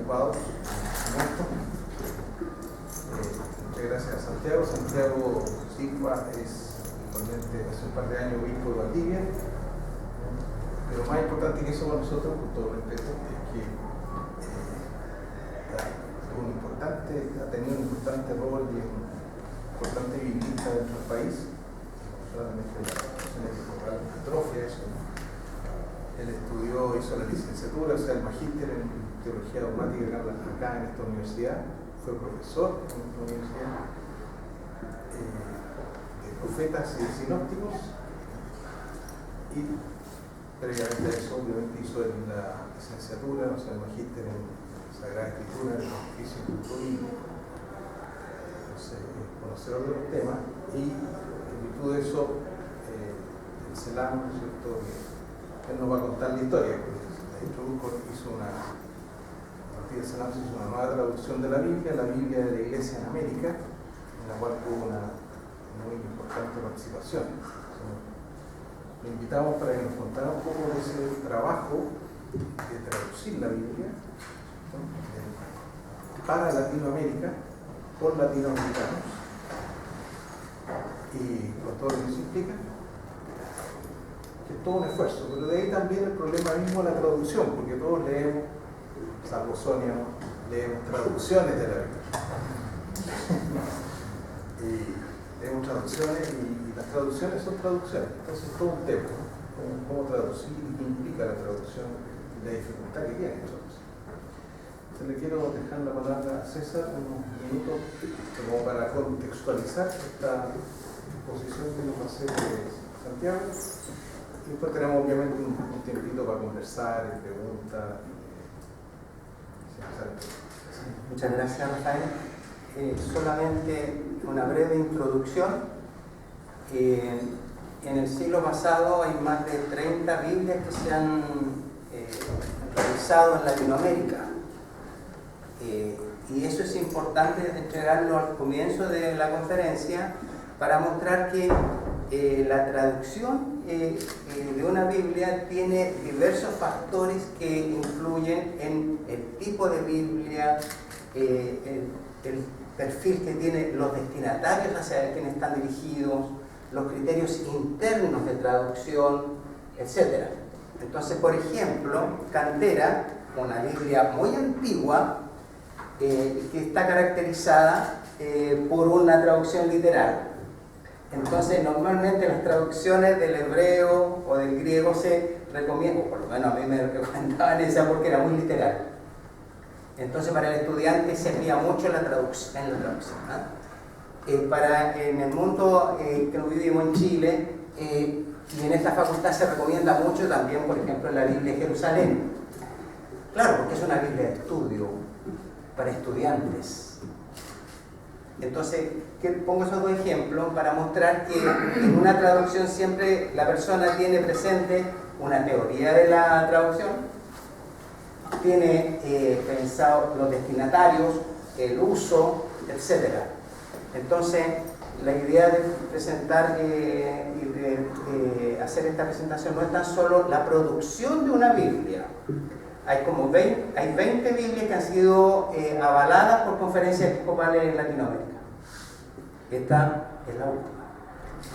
ocupados en esto. Muchas gracias a Santiago. Santiago Silva es actualmente, hace un par de años, obispo de Valdivia. Pero más importante que eso para nosotros, con todo respeto, es que ha tenido un importante rol y un importante biblista dentro del país, solamente la episcopal atrofia eso. Él hizo la licenciatura, o sea, el magíster en teología dogmática acá en esta universidad, fue profesor en esta universidad, de profetas y de sinópticos, y previamente a eso, obviamente, hizo la licenciatura, o sea, el magíster en Sagrada Escritura, en el oficio cultural, conocedor de los temas, y en virtud de eso, el CELAM, ¿no es cierto?, él nos va a contar la historia, porque la introdujo, a partir del CELAM se hizo una nueva traducción de la Biblia de la Iglesia en América, en la cual tuvo una muy importante participación. Lo invitamos para que nos contara un poco de ese trabajo de traducir la Biblia, ¿no?, para Latinoamérica, por latinoamericanos, y con todo lo que eso implica, que es todo un esfuerzo. Pero de ahí también el problema mismo de la traducción, porque todos leemos, salvo Sonia, ¿no?, leemos traducciones de la Biblia. Y leemos traducciones y las traducciones son traducciones. Entonces es todo un tema, ¿no?, cómo traducir y qué implica la traducción y la dificultad que tiene la traducción. Entonces le quiero dejar la palabra a César unos minutos como para contextualizar esta exposición que nos va a hacer Santiago. Y después tenemos obviamente un tiempito para conversar, preguntas. Muchas gracias, Rafael. Solamente una breve introducción. En el siglo pasado hay más de 30 Biblias que se han realizado en Latinoamérica. Y eso es importante entregarlo al comienzo de la conferencia para mostrar que la traducción de una Biblia tiene diversos factores que influyen en el tipo de Biblia, el perfil que tienen los destinatarios hacia quienes están dirigidos, los criterios internos de traducción, etc. Entonces, por ejemplo, Cantera, una Biblia muy antigua, que está caracterizada por una traducción literal. Entonces, normalmente las traducciones del hebreo o del griego se recomiendan, o por lo menos a mí me recomendaban esa porque era muy literal. Entonces, para el estudiante servía mucho la traducción. En el mundo que vivimos en Chile, y en esta facultad se recomienda mucho también, por ejemplo, la Biblia de Jerusalén. Claro, porque es una Biblia de estudio para estudiantes. Entonces, pongo esos dos ejemplos para mostrar que en una traducción siempre la persona tiene presente una teoría de la traducción, tiene pensado los destinatarios, el uso, etc. Entonces, la idea de presentar y de hacer esta presentación no es tan solo la producción de una Biblia. Hay 20 Biblias que han sido avaladas por conferencias episcopales en Latinoamérica. Esta es la última.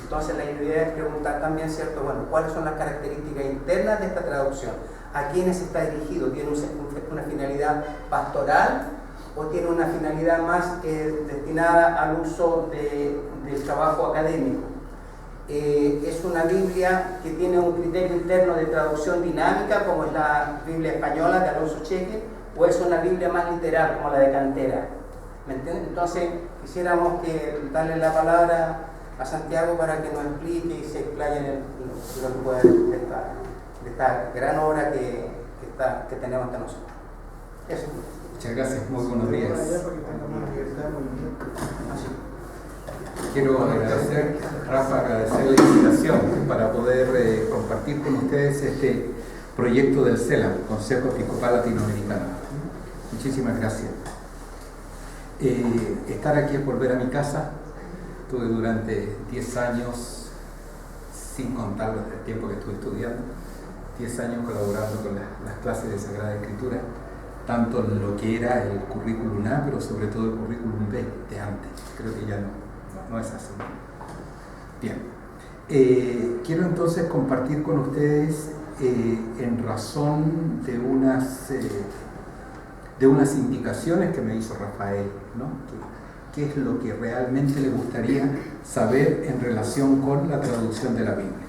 Entonces la idea es preguntar también, ¿cierto? Bueno, ¿cuáles son las características internas de esta traducción? ¿A quiénes está dirigido? ¿Tiene una finalidad pastoral o tiene una finalidad más destinada al uso del trabajo académico? Es una Biblia que tiene un criterio interno de traducción dinámica, como es la Biblia española de Alonso Cheque, o es una Biblia más literal, como la de Cantera. ¿Me entienden? Entonces, quisiéramos darle la palabra a Santiago para que nos explique y se explaye en los poderes de esta gran obra que tenemos ante nosotros. Eso. Muchas gracias, muy buenos días. Quiero agradecer, Rafa, agradecer la invitación para poder compartir con ustedes este proyecto del CELAM, Consejo Episcopal Latinoamericano. Muchísimas gracias. Estar aquí es volver a mi casa. Estuve durante 10 años, sin contar el tiempo que estuve estudiando, 10 años colaborando con las clases de Sagrada Escritura. tanto lo que era el currículum A, pero sobre todo el currículum B de antes. Creo que ya no es así. Bien. Quiero entonces compartir con ustedes en razón de unas indicaciones que me hizo Rafael, ¿no? ¿Qué es lo que realmente le gustaría saber en relación con la traducción de la Biblia?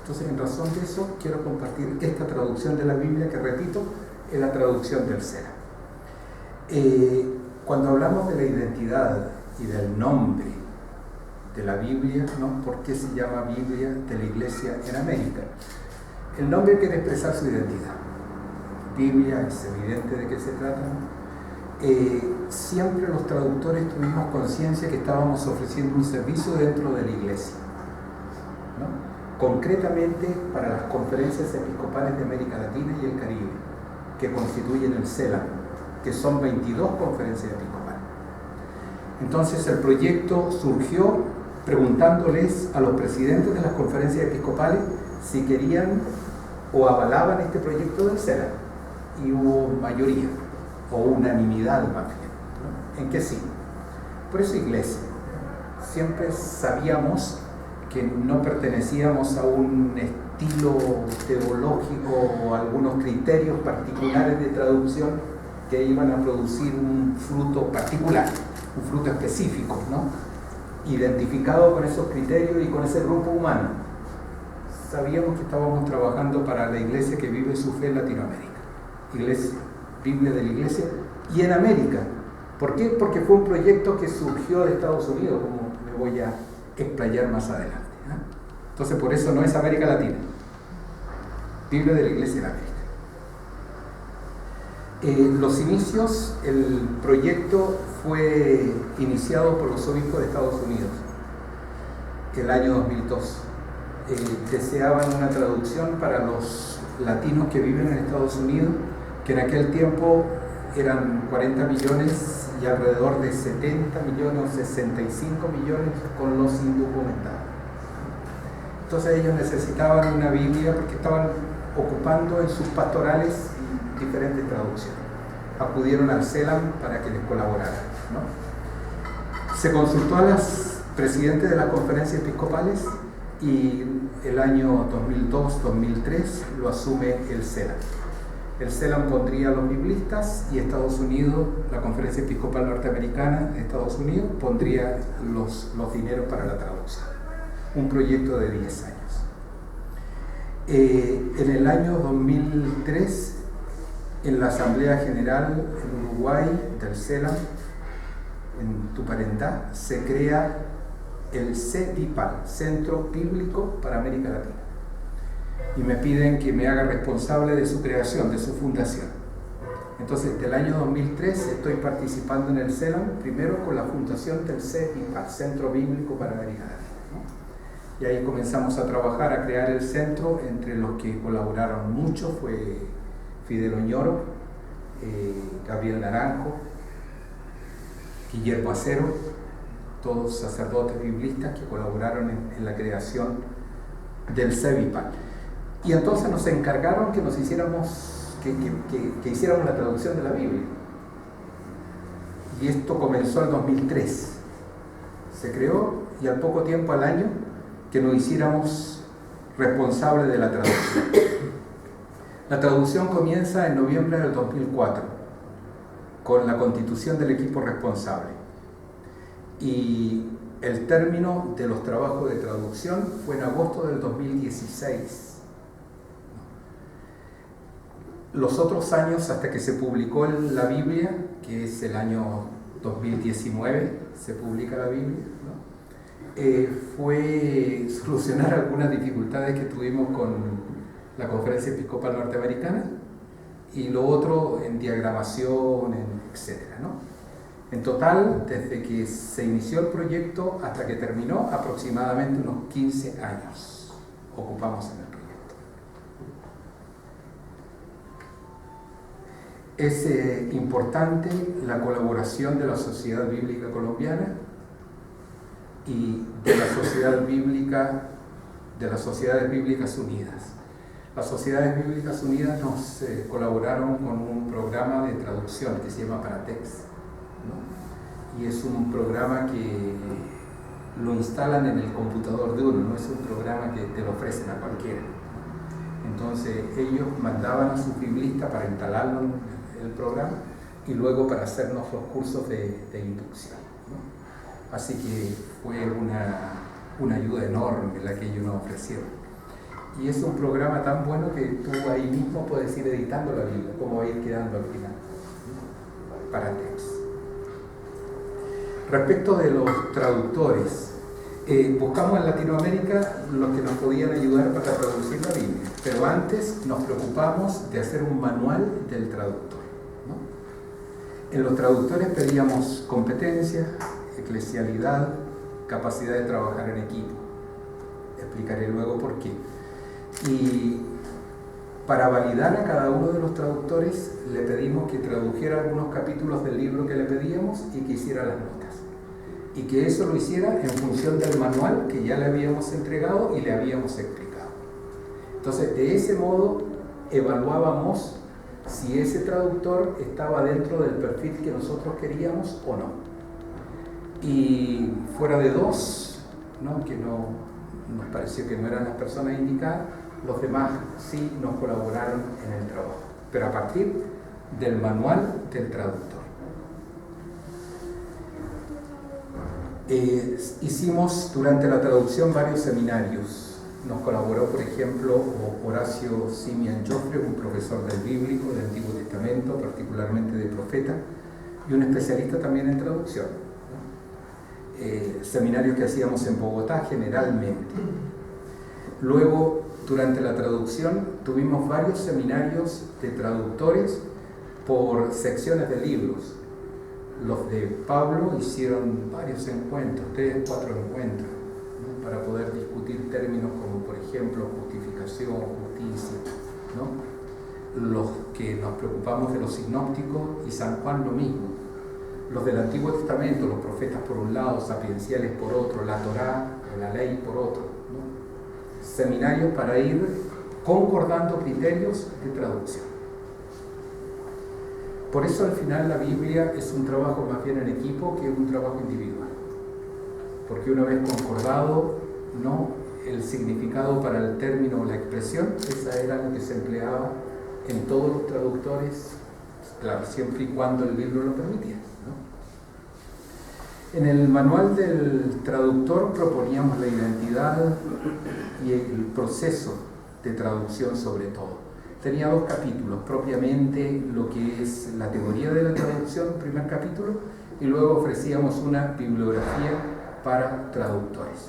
Entonces, en razón de eso, quiero compartir esta traducción de la Biblia, que repito, es la traducción del SELA. Cuando hablamos de la identidad y del nombre de la Biblia, ¿no? ¿Por qué se llama Biblia de la Iglesia en América? El nombre quiere expresar su identidad. Biblia, es evidente de qué se trata, ¿no? Siempre los traductores tuvimos conciencia que estábamos ofreciendo un servicio dentro de la Iglesia, ¿no? Concretamente para las conferencias episcopales de América Latina y el Caribe, que constituyen el CELAM, que son 22 conferencias episcopales. Entonces el proyecto surgió preguntándoles a los presidentes de las conferencias episcopales si querían o avalaban este proyecto del CELAM, y hubo mayoría o unanimidad más bien, ¿no? En que sí. Por eso Iglesia. Siempre sabíamos que no pertenecíamos a un estilo teológico o a algunos criterios particulares de traducción que iban a producir un fruto particular, un fruto específico, ¿no? Identificado con esos criterios y con ese grupo humano. Sabíamos que estábamos trabajando para la Iglesia que vive su fe en Latinoamérica. Iglesia, Biblia de la Iglesia y en América. ¿Por qué? Porque fue un proyecto que surgió de Estados Unidos, como me voy a explayar más adelante, ¿eh? Entonces por eso no es América Latina. Biblia de la Iglesia en América. Los inicios, el proyecto fue iniciado por los obispos de Estados Unidos el año 2002. Deseaban una traducción para los latinos que viven en Estados Unidos, que en aquel tiempo eran 40 millones y alrededor de 70 millones o 65 millones con los indocumentados. Entonces ellos necesitaban una Biblia porque estaban ocupando en sus pastorales diferentes traducciones. Acudieron al CELAM para que les colaborara, ¿no? Se consultó a los presidentes de las conferencias episcopales y el año 2002-2003 lo asume el CELAM. El CELAM pondría a los biblistas y Estados Unidos, la Conferencia Episcopal Norteamericana de Estados Unidos, pondría los dineros para la traducción. Un proyecto de 10 años. En el año 2003, en la Asamblea General en Uruguay del CELAM, en Tuparentá, se crea el CEBIPAL, Centro Bíblico para América Latina. Y me piden que me haga responsable de su creación, de su fundación. Entonces, desde el año 2003 estoy participando en el CELAM, primero con la fundación del CEBIPAL, Centro Bíblico para América Latina, ¿no? Y ahí comenzamos a trabajar, a crear el centro. Entre los que colaboraron mucho fue Fidel Oñoro, Gabriel Naranjo, Guillermo Acero, todos sacerdotes biblistas que colaboraron en la creación del CEBIPAL. Y entonces nos encargaron que nos hiciéramos, que hiciéramos la traducción de la Biblia. Y esto comenzó en 2003. Se creó y al poco tiempo, al año, que nos hiciéramos responsables de la traducción. La traducción comienza en noviembre del 2004, con la constitución del equipo responsable. Y el término de los trabajos de traducción fue en agosto del 2016. Los otros años, hasta que se publicó la Biblia, que es el año 2019, se publica la Biblia, ¿no? Fue solucionar algunas dificultades que tuvimos con la Conferencia Episcopal Norteamericana, y lo otro en diagramación, etcétera, ¿no? En total, desde que se inició el proyecto hasta que terminó, aproximadamente unos 15 años ocupamos en el proyecto. Es importante la colaboración de la Sociedad Bíblica Colombiana y de la Sociedad Bíblica, de las Sociedades Bíblicas Unidas. Las Sociedades Bíblicas Unidas nos colaboraron con un programa programa de traducción que se llama Paratext, ¿no? Y es un programa que lo instalan en el computador de uno, no es un programa que te lo ofrecen a cualquiera. Entonces ellos mandaban a sus biblistas para instalarlo en el programa y luego para hacernos los cursos de inducción, ¿no? Así que fue una ayuda enorme la que ellos nos ofrecieron. Y es un programa tan bueno que tú ahí mismo puedes ir editando la Biblia, como va a ir quedando al final, ¿no? Paratext. Respecto de los traductores, buscamos en Latinoamérica los que nos podían ayudar para traducir la Biblia, pero antes nos preocupamos de hacer un manual del traductor, ¿no? En los traductores pedíamos competencia, eclesialidad, capacidad de trabajar en equipo. Explicaré luego por qué. Y para validar a cada uno de los traductores le pedimos que tradujera algunos capítulos del libro que le pedíamos y que hiciera las notas. Y que eso lo hiciera en función del manual que ya le habíamos entregado y le habíamos explicado. Entonces, de ese modo evaluábamos si ese traductor estaba dentro del perfil que nosotros queríamos o no. Y fuera de dos, ¿no? Que no nos pareció que no eran las personas indicadas, los demás sí nos colaboraron en el trabajo, pero a partir del manual del traductor. Hicimos durante la traducción varios seminarios. Nos colaboró, por ejemplo, Horacio Simian Joffre, un profesor del bíblico, del Antiguo Testamento, particularmente de profeta, y un especialista también en traducción. Seminarios que hacíamos en Bogotá generalmente. Luego, durante la traducción, tuvimos varios seminarios de traductores por secciones de libros. Los de Pablo hicieron varios encuentros, 3 o 4 encuentros, ¿no? Para poder discutir términos como, por ejemplo, justificación, justicia, ¿no? Los que nos preocupamos de los sinópticos y San Juan lo mismo. Los del Antiguo Testamento, los profetas por un lado, sapienciales por otro, la Torá o la ley por otro, ¿no? Seminarios para ir concordando criterios de traducción. Por eso al final la Biblia es un trabajo más bien en equipo que un trabajo individual. Porque una vez concordado, ¿no? El significado para el término o la expresión, esa era lo que se empleaba en todos los traductores, claro, siempre y cuando el libro lo permitía, ¿no? En el manual del traductor proponíamos la identidad y el proceso de traducción sobre todo. Tenía 2 capítulos, propiamente lo que es la teoría de la traducción, primer capítulo, y luego ofrecíamos una bibliografía para traductores.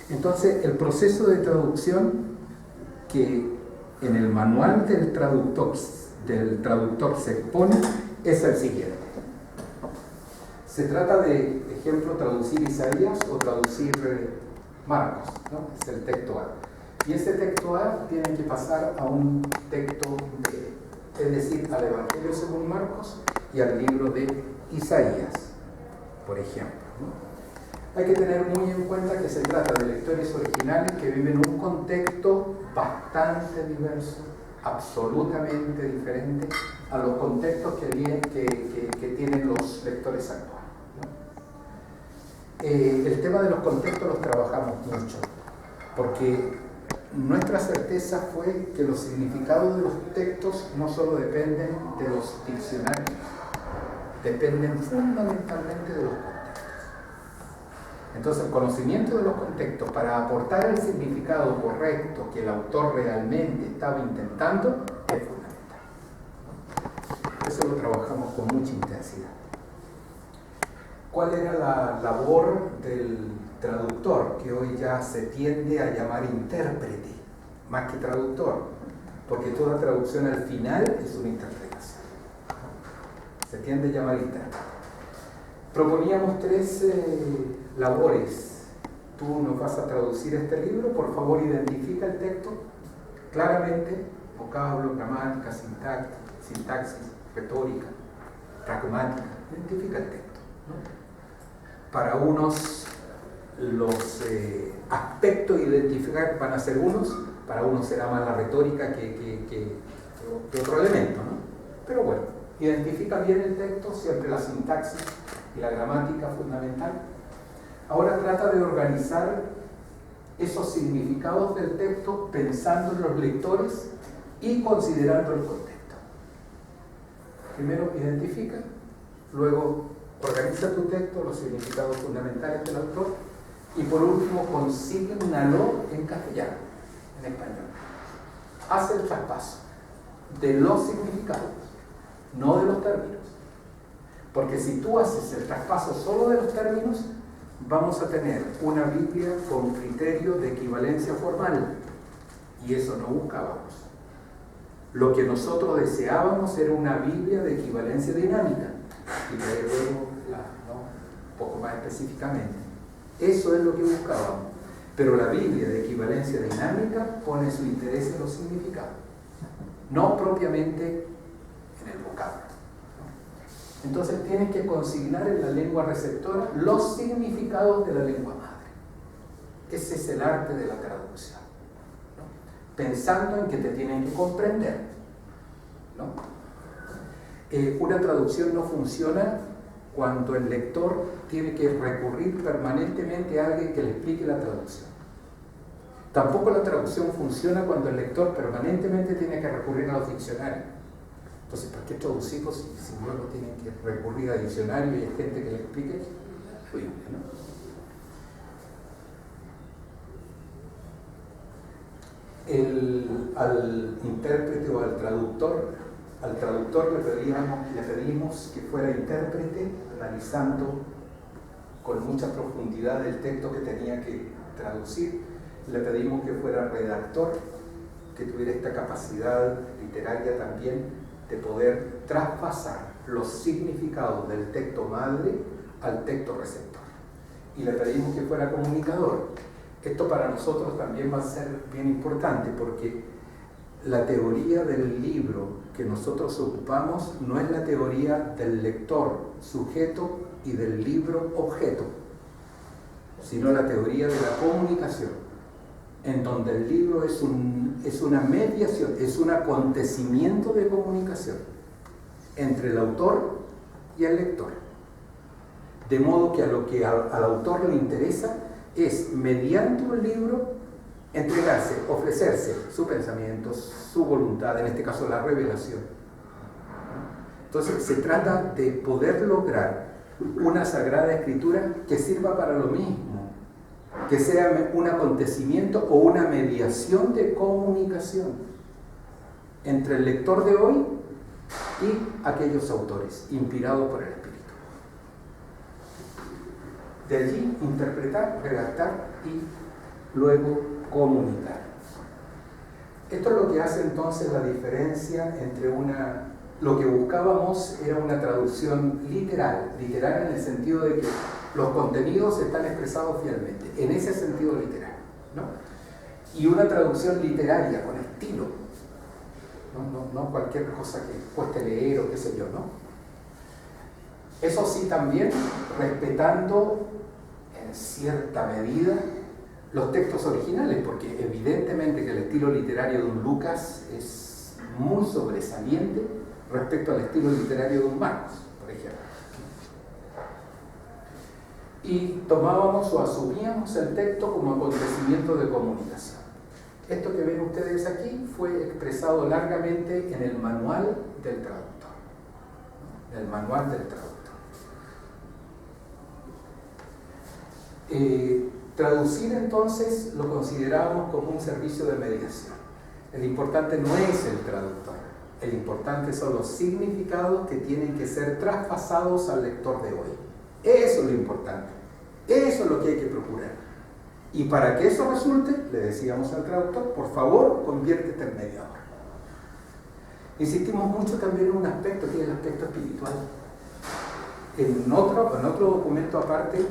Entonces, el proceso de traducción que en el manual del traductor se expone es el siguiente. Se trata de, ejemplo, traducir Isaías o traducir Marcos, ¿no? Es el texto A. Y ese texto A tiene que pasar a un texto B, es decir, al Evangelio según Marcos y al libro de Isaías, por ejemplo, ¿no? Hay que tener muy en cuenta que se trata de lectores originales que viven un contexto bastante diverso, absolutamente diferente a los contextos que tienen los lectores actuales, ¿no? El tema de los contextos los trabajamos mucho, porque nuestra certeza fue que los significados de los textos no solo dependen de los diccionarios, dependen fundamentalmente de los contextos. Entonces, el conocimiento de los contextos para aportar el significado correcto que el autor realmente estaba intentando es fundamental. Eso lo trabajamos con mucha intensidad. ¿Cuál era la labor del traductor, que hoy ya se tiende a llamar intérprete, más que traductor, porque toda traducción al final es una interpretación? Se tiende a llamar intérprete. Proponíamos 3 labores. Tú nos vas a traducir este libro, por favor identifica el texto claramente, vocablo, gramática, sintaxis, retórica, pragmática, identifica el texto, ¿no? Para unos los aspectos a identificar van a ser unos, para unos será más la retórica que otro elemento, ¿no? Pero bueno, Identifica bien el texto, siempre la sintaxis y la gramática fundamental. Ahora trata de organizar esos significados del texto pensando en los lectores y considerando el contexto. Primero identifica, luego organiza tu texto, los significados fundamentales del autor, y por último consígnalo en castellano, en español. Hace el traspaso de los significados, no de los términos. Porque si tú haces el traspaso solo de los términos, vamos a tener una Biblia con criterio de equivalencia formal, y eso no buscábamos. Lo que nosotros deseábamos era una Biblia de equivalencia dinámica, y luego un poco más específicamente. Eso es lo que buscábamos. Pero la Biblia de equivalencia dinámica pone su interés en los significados, no propiamente en el vocablo. Entonces tienes que consignar en la lengua receptora los significados de la lengua madre. Ese es el arte de la traducción, ¿no? Pensando en que te tienen que comprender, ¿no? Una traducción no funciona cuando el lector tiene que recurrir permanentemente a alguien que le explique la traducción. Tampoco la traducción funciona cuando el lector permanentemente tiene que recurrir a los diccionarios. Entonces, ¿para qué traducimos si luego tienen que recurrir a diccionarios y hay gente que le explique? ¿No? Al intérprete o al traductor le pedimos que fuera intérprete, analizando con mucha profundidad el texto que tenía que traducir. Le pedimos que fuera redactor, que tuviera esta capacidad literaria también de poder traspasar los significados del texto madre al texto receptor. Y le pedimos que fuera comunicador. Esto para nosotros también va a ser bien importante, porque la teoría del libro que nosotros ocupamos no es la teoría del lector sujeto y del libro objeto, sino la teoría de la comunicación, en donde el libro es una mediación, es un acontecimiento de comunicación entre el autor y el lector. De modo que a lo que al autor le interesa es, mediante un libro, entregarse, ofrecerse su pensamiento, su voluntad, en este caso la revelación. Entonces se trata de poder lograr una sagrada escritura que sirva para lo mismo, que sea un acontecimiento o una mediación de comunicación entre el lector de hoy y aquellos autores inspirados por el Espíritu. De allí interpretar, redactar y luego comunicar. Esto es lo que hace entonces la diferencia entre lo que buscábamos era una traducción literal en el sentido de que los contenidos están expresados fielmente, en ese sentido literal, ¿no? Y una traducción literaria con estilo, no cualquier cosa que cueste leer o qué sé yo, ¿no? Eso sí, también respetando en cierta medida los textos originales, porque evidentemente que el estilo literario de un Lucas es muy sobresaliente respecto al estilo literario de un Marcos, por ejemplo. Y tomábamos o asumíamos el texto como acontecimiento de comunicación. Esto que ven ustedes aquí fue expresado largamente en el manual del traductor. El manual del traductor. Traducir entonces lo considerábamos como un servicio de mediación. El importante no es el traductor, el importante son los significados que tienen que ser traspasados al lector de hoy. Eso es lo importante, eso es lo que hay que procurar. Y para que eso resulte, le decíamos al traductor, por favor, conviértete en mediador. Insistimos mucho también en un aspecto, que es el aspecto espiritual. En otro documento aparte,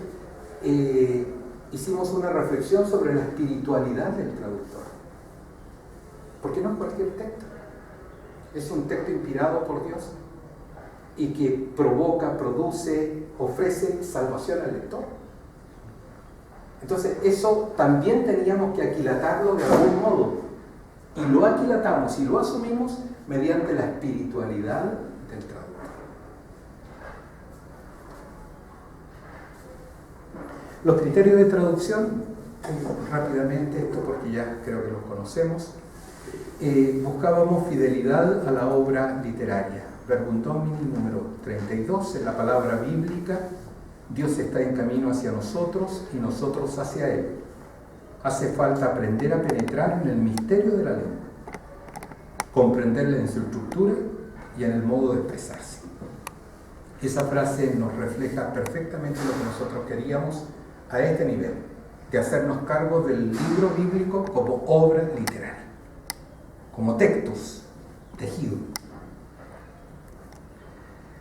hicimos una reflexión sobre la espiritualidad del traductor. Porque no es cualquier texto. Es un texto inspirado por Dios y que provoca, produce, ofrece salvación al lector. Entonces eso también teníamos que aquilatarlo de algún modo. Y lo aquilatamos y lo asumimos mediante la espiritualidad del traductor. Los criterios de traducción, rápidamente esto porque ya creo que los conocemos. Buscábamos fidelidad a la obra literaria. Verbum Domini número 32, en la palabra bíblica, Dios está en camino hacia nosotros y nosotros hacia Él. Hace falta aprender a penetrar en el misterio de la lengua, comprenderla en su estructura y en el modo de expresarse. Esa frase nos refleja perfectamente lo que nosotros queríamos a este nivel, de hacernos cargo del libro bíblico como obra literaria, como textos, tejido.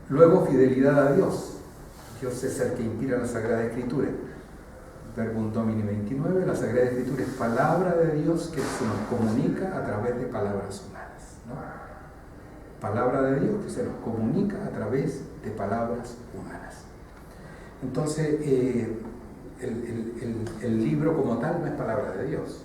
Luego, fidelidad a Dios. Dios es el que inspira la Sagrada Escritura. Verbum Domini 29, la Sagrada Escritura es palabra de Dios que se nos comunica a través de palabras humanas, ¿no? Palabra de Dios que se nos comunica a través de palabras humanas. Entonces, el libro como tal no es palabra de Dios.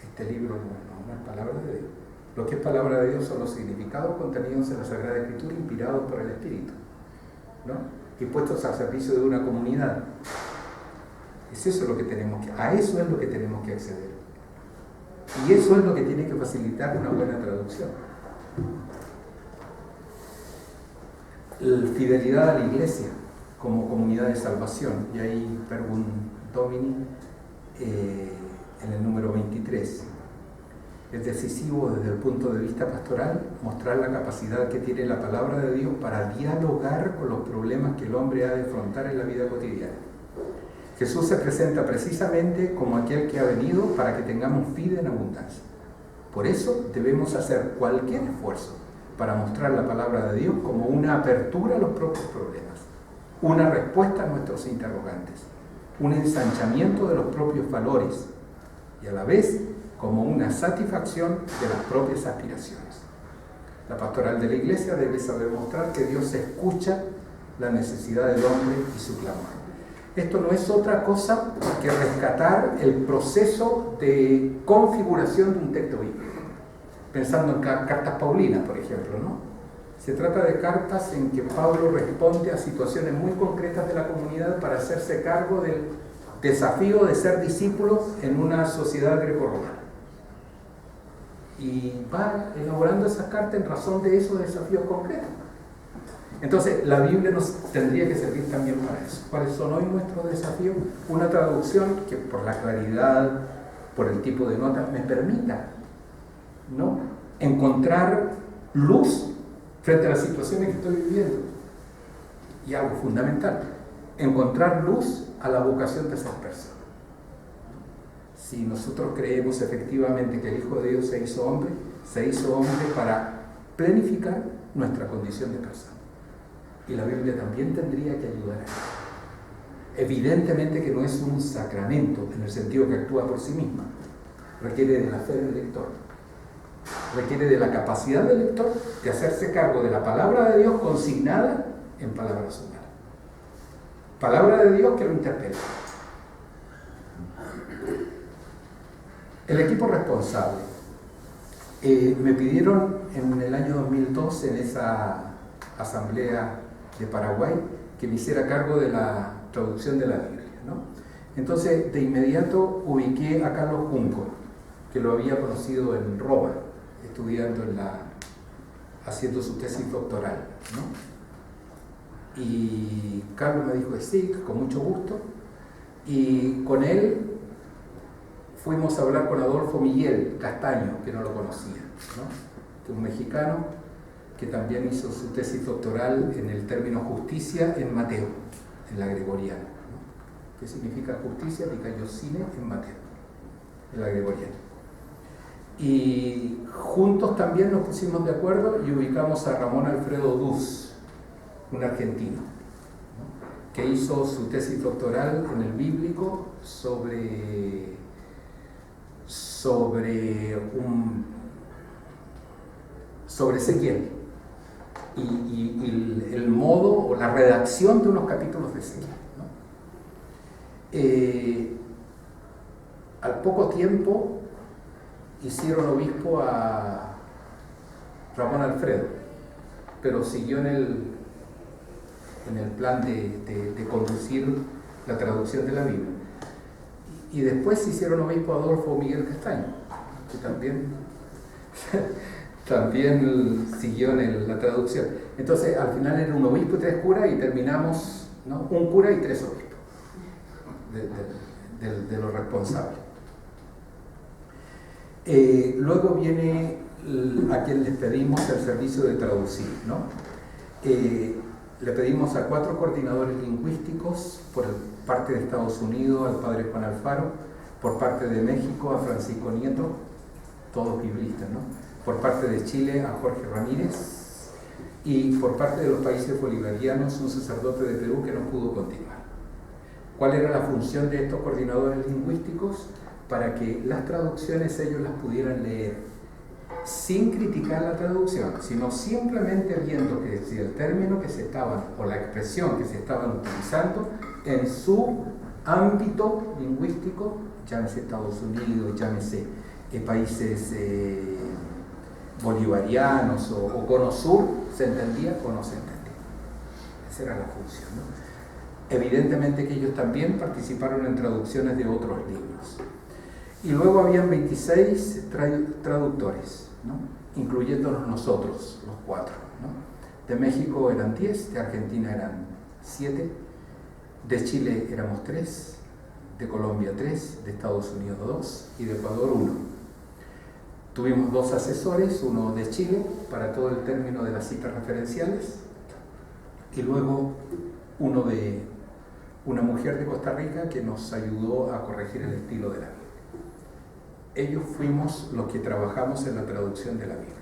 Este libro no es palabra de Dios. Lo que es palabra de Dios son los significados contenidos en la Sagrada Escritura inspirados por el Espíritu, ¿no? Y puestos al servicio de una comunidad. Es eso lo que a eso es lo que tenemos que acceder. Y eso es lo que tiene que facilitar una buena traducción. La fidelidad a la Iglesia como comunidad de salvación. Y ahí Verbum Domini en el número 23. Es decisivo desde el punto de vista pastoral mostrar la capacidad que tiene la palabra de Dios para dialogar con los problemas que el hombre ha de afrontar en la vida cotidiana. Jesús se presenta precisamente como aquel que ha venido para que tengamos vida en abundancia. Por eso debemos hacer cualquier esfuerzo para mostrar la palabra de Dios como una apertura a los propios problemas, una respuesta a nuestros interrogantes, un ensanchamiento de los propios valores y a la vez como una satisfacción de las propias aspiraciones. La pastoral de la Iglesia debe saber mostrar que Dios escucha la necesidad del hombre y su clamor. Esto no es otra cosa que rescatar el proceso de configuración de un texto bíblico. Pensando en cartas paulinas, por ejemplo, ¿no? Se trata de cartas en que Pablo responde a situaciones muy concretas de la comunidad para hacerse cargo del desafío de ser discípulos en una sociedad grecorromana. Y va elaborando esas cartas en razón de esos desafíos concretos. Entonces, la Biblia nos tendría que servir también para eso. ¿Cuáles son hoy nuestros desafíos? Una traducción que por la claridad, por el tipo de notas, me permita, ¿no?, encontrar luz frente a las situaciones que estoy viviendo. Y algo fundamental, encontrar luz a la vocación de ser persona. Si nosotros creemos efectivamente que el Hijo de Dios se hizo hombre para planificar nuestra condición de persona. Y la Biblia también tendría que ayudar a eso. Evidentemente que no es un sacramento en el sentido que actúa por sí misma. Requiere de la fe del lector. Requiere de la capacidad del lector de hacerse cargo de la palabra de Dios consignada en palabras humanas. Palabra de Dios que lo interpela. El equipo responsable. Me pidieron en el año 2012, en esa asamblea de Paraguay, que me hiciera cargo de la traducción de la Biblia, ¿no? Entonces, de inmediato ubiqué a Carlos Junco, que lo había conocido en Roma, estudiando haciendo su tesis doctoral, ¿no? Y Carlos me dijo que sí, con mucho gusto, y con él fuimos a hablar con Adolfo Miguel Castaño, que no lo conocía, ¿no?, que es un mexicano que también hizo su tesis doctoral en el término justicia en Mateo, en la gregoriana, ¿no? ¿Qué significa justicia? Dikaiosune en Mateo, en la gregoriana. Y juntos también nos pusimos de acuerdo y ubicamos a Ramón Alfredo Duz, un argentino, ¿no?, que hizo su tesis doctoral en el bíblico sobre Ezequiel y el modo o la redacción de unos capítulos de Ezequiel, ¿no? Al poco tiempo hicieron obispo a Ramón Alfredo, pero siguió en el plan de conducir la traducción de la Biblia. Y después se hicieron obispo Adolfo Miguel Castaño, que también siguió en la traducción. Entonces, al final era un obispo y 3 curas, y terminamos, ¿no?, un cura y 3 obispos de los responsables. Luego viene a quien les pedimos el servicio de traducir, ¿no? Le pedimos a 4 coordinadores lingüísticos, por parte de Estados Unidos al padre Juan Alfaro, por parte de México a Francisco Nieto, todos biblistas, ¿no?, por parte de Chile a Jorge Ramírez, y por parte de los países bolivarianos un sacerdote de Perú que no pudo continuar. ¿Cuál era la función de estos coordinadores lingüísticos? Para que las traducciones ellos las pudieran leer sin criticar la traducción, sino simplemente viendo que si el término que se estaban, o la expresión que se estaban utilizando en su ámbito lingüístico, llámese Estados Unidos, llámese países bolivarianos o Cono Sur, se entendía o no se entendía. Esa era la función, ¿no? Evidentemente que ellos también participaron en traducciones de otros libros. Y luego habían 26 traductores, ¿no?, incluyéndonos nosotros, los 4, ¿no? De México eran 10, de Argentina eran 7, de Chile éramos 3, de Colombia 3, de Estados Unidos 2 y de Ecuador 1. Tuvimos 2 asesores, uno de Chile para todo el término de las citas referenciales, y luego uno de una mujer de Costa Rica que nos ayudó a corregir el estilo de la Biblia. Ellos fuimos los que trabajamos en la traducción de la Biblia.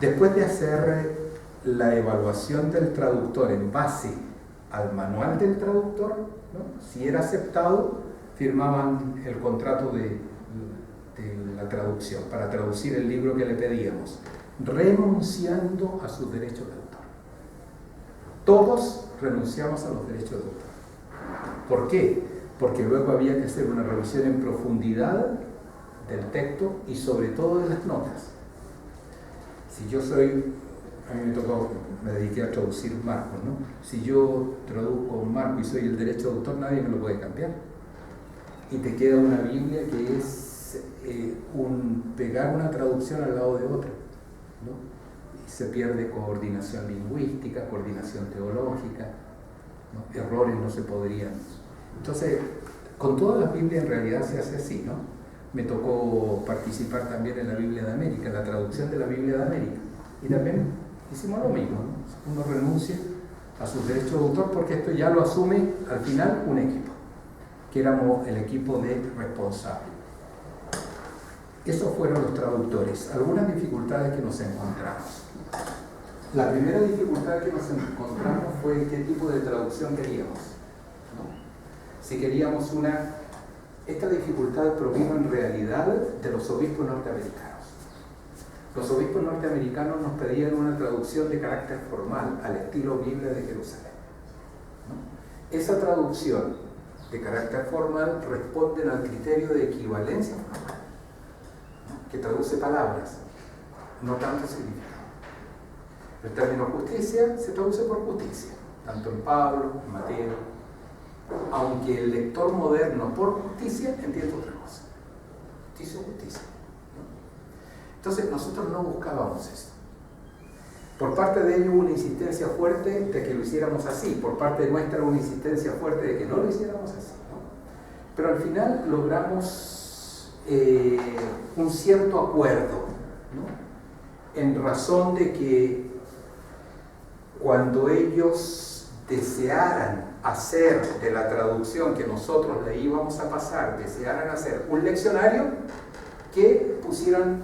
Después de hacer la evaluación del traductor en base al manual del traductor, ¿no?, si era aceptado, firmaban el contrato de la traducción para traducir el libro que le pedíamos, renunciando a sus derechos de autor. Todos renunciamos a los derechos de autor. ¿Por qué? Porque luego había que hacer una revisión en profundidad del texto y sobre todo de las notas. Si yo a mí me dediqué a traducir Marcos, ¿no? Si yo traduzco Marcos y soy el derecho de autor, nadie me lo puede cambiar. Y te queda una Biblia que es pegar una traducción al lado de otra, ¿no? Y se pierde coordinación lingüística, coordinación teológica, ¿no? Errores no se podrían. Entonces, con todas las Biblias en realidad se hace así, ¿no? Me tocó participar también en la Biblia de América, en la traducción de la Biblia de América. Y también hicimos lo mismo, ¿no? Uno renuncia a sus derechos de autor porque esto ya lo asume al final un equipo, que éramos el equipo de responsables. Esos fueron los traductores. Algunas dificultades que nos encontramos. La primera dificultad que nos encontramos fue qué tipo de traducción queríamos, ¿no? Si queríamos esta dificultad provino en realidad de los obispos norteamericanos. Los obispos norteamericanos nos pedían una traducción de carácter formal, al estilo Biblia de Jerusalén, ¿no? Esa traducción de carácter formal responde al criterio de equivalencia formal, ¿no?, que traduce palabras, no tanto significado. El término justicia se traduce por justicia, tanto en Pablo, en Mateo, aunque el lector moderno por justicia entiende otra cosa. Justicia o justicia, ¿no? Entonces nosotros no buscábamos esto. Por parte de ellos hubo una insistencia fuerte de que lo hiciéramos así, por parte nuestra una insistencia fuerte de que no lo hiciéramos así, ¿no? Pero al final logramos un cierto acuerdo, ¿no?, en razón de que cuando ellos desearan hacer de la traducción que nosotros le íbamos a pasar, desearan hacer un leccionario, que pusieran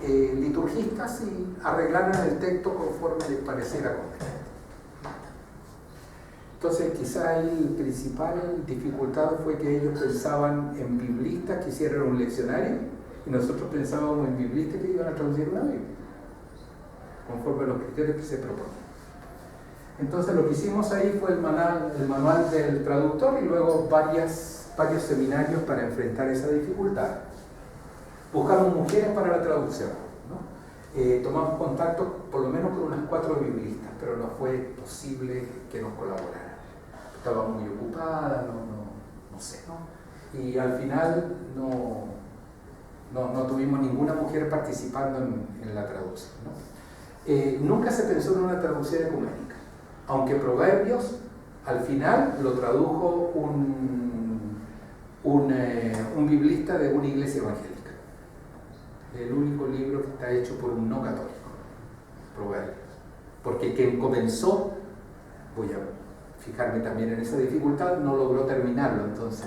liturgistas y arreglaran el texto conforme les pareciera conveniente. Entonces quizá la principal dificultad fue que ellos pensaban en biblistas que hicieran un leccionario y nosotros pensábamos en biblistas que iban a traducir una Biblia conforme a los criterios que se proponen. Entonces lo que hicimos ahí fue el manual del traductor y luego varios seminarios para enfrentar esa dificultad. Buscamos mujeres para la traducción, ¿no? tomamos contacto por lo menos con unas 4 biblistas, pero no fue posible que nos colaboraran. Estaba muy ocupada, no sé, ¿no? Y al final no tuvimos ninguna mujer participando en la traducción, ¿no? Nunca se pensó en una traducción ecuménica, aunque Proverbios al final lo tradujo un biblista de una iglesia evangélica. El único libro que está hecho por un no católico, Proverbios. Porque quien comenzó, voy a fijarme también en esa dificultad, no logró terminarlo, entonces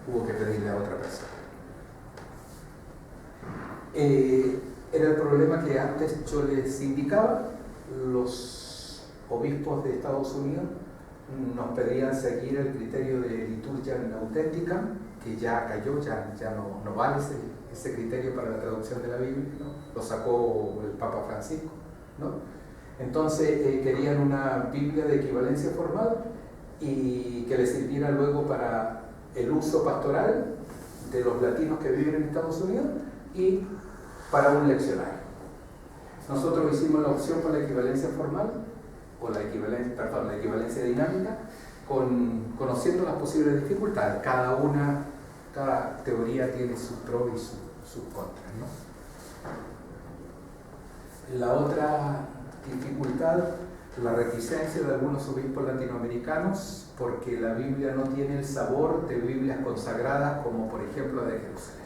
hubo que pedirle a otra persona. Era el problema que antes yo les indicaba. Los obispos de Estados Unidos nos pedían seguir el criterio de liturgia auténtica, que ya cayó, ya no vale ese criterio para la traducción de la Biblia, ¿no? Lo sacó el Papa Francisco, ¿no? Entonces querían una Biblia de equivalencia formal y que les sirviera luego para el uso pastoral de los latinos que viven en Estados Unidos y para un leccionario. Nosotros hicimos la opción por la equivalencia formal o la equivalencia dinámica, conociendo las posibles dificultades. Cada teoría tiene sus pros y sus contras, ¿no? La otra dificultad, la reticencia de algunos obispos latinoamericanos, porque la Biblia no tiene el sabor de Biblias consagradas como por ejemplo la de Jerusalén,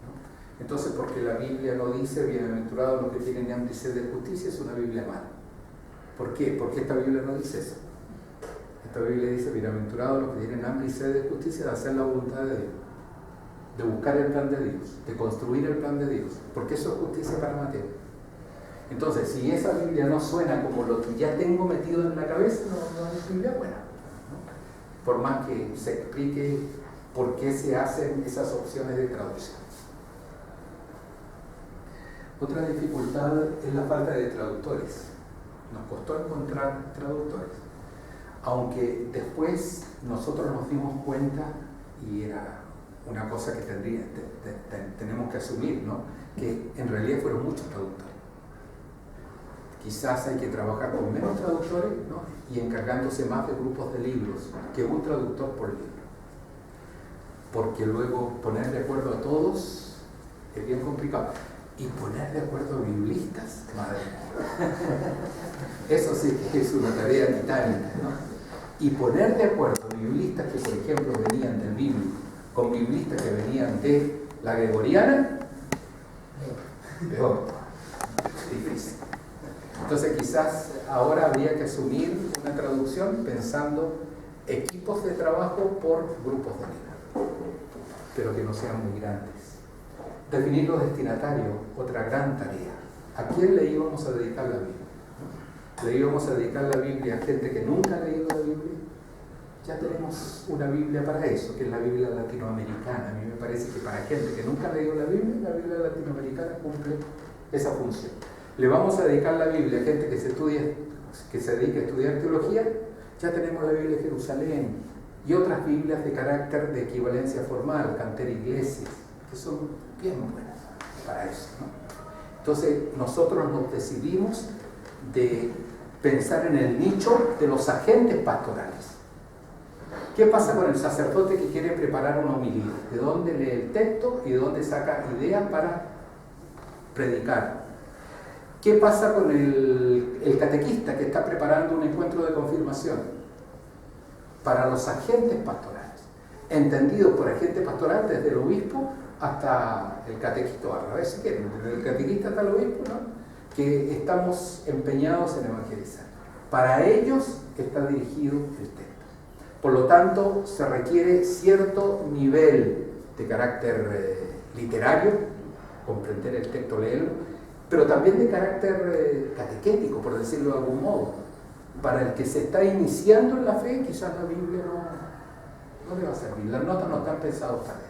¿no? Entonces, porque la Biblia no dice bienaventurados los que tienen hambre y sed de justicia, es una Biblia mala. ¿Por qué? Porque esta Biblia no dice eso. Esta Biblia dice bienaventurados los que tienen hambre y sed de justicia, de hacer la voluntad de Dios, de buscar el plan de Dios, de construir el plan de Dios, porque eso es justicia para Mateo. Entonces, si esa Biblia no suena como lo que ya tengo metido en la cabeza, no es Biblia buena, ¿no? Por más que se explique por qué se hacen esas opciones de traducción. Otra dificultad es la falta de traductores. Nos costó encontrar traductores, aunque después nosotros nos dimos cuenta, y era una cosa que tenemos que asumir, ¿no? Que en realidad fueron muchos traductores. Quizás hay que trabajar con menos traductores, ¿no? Y encargándose más de grupos de libros que un traductor por libro, porque luego poner de acuerdo a todos es bien complicado. Y poner de acuerdo a biblistas, madre mía. Eso sí que es una tarea titánica, ¿no? Y poner de acuerdo a biblistas que, por ejemplo, venían del bíblico con biblistas que venían de la gregoriana, peor, difícil. Entonces quizás ahora habría que asumir una traducción pensando equipos de trabajo por grupos de libros, pero que no sean muy grandes. Definir los destinatarios, otra gran tarea. ¿A quién le íbamos a dedicar la Biblia? ¿Le íbamos a dedicar la Biblia a gente que nunca ha leído la Biblia? Ya tenemos una Biblia para eso, que es la Biblia latinoamericana. A mí me parece que para gente que nunca ha leído la Biblia latinoamericana cumple esa función. ¿Le vamos a dedicar la Biblia a gente que se dedique a estudiar teología? Ya tenemos la Biblia de Jerusalén y otras Biblias de carácter de equivalencia formal, Cantera Iglesias, que son bien buenas para eso, ¿no? Entonces nosotros nos decidimos de pensar en el nicho de los agentes pastorales. ¿Qué pasa con el sacerdote que quiere preparar una homilía? ¿De dónde lee el texto y de dónde saca ideas para predicar? ¿Qué pasa con el catequista que está preparando un encuentro de confirmación? Para los agentes pastorales, entendidos por agente pastoral desde el obispo hasta el catequista, a la vez si quieren, desde el catequista hasta el obispo, ¿no? Que estamos empeñados en evangelizar. Para ellos está dirigido el texto. Por lo tanto, se requiere cierto nivel de carácter literario, comprender el texto, leerlo, pero también de carácter catequético, por decirlo de algún modo. Para el que se está iniciando en la fe, quizás la Biblia no le va a servir. Las notas no están pensadas para él.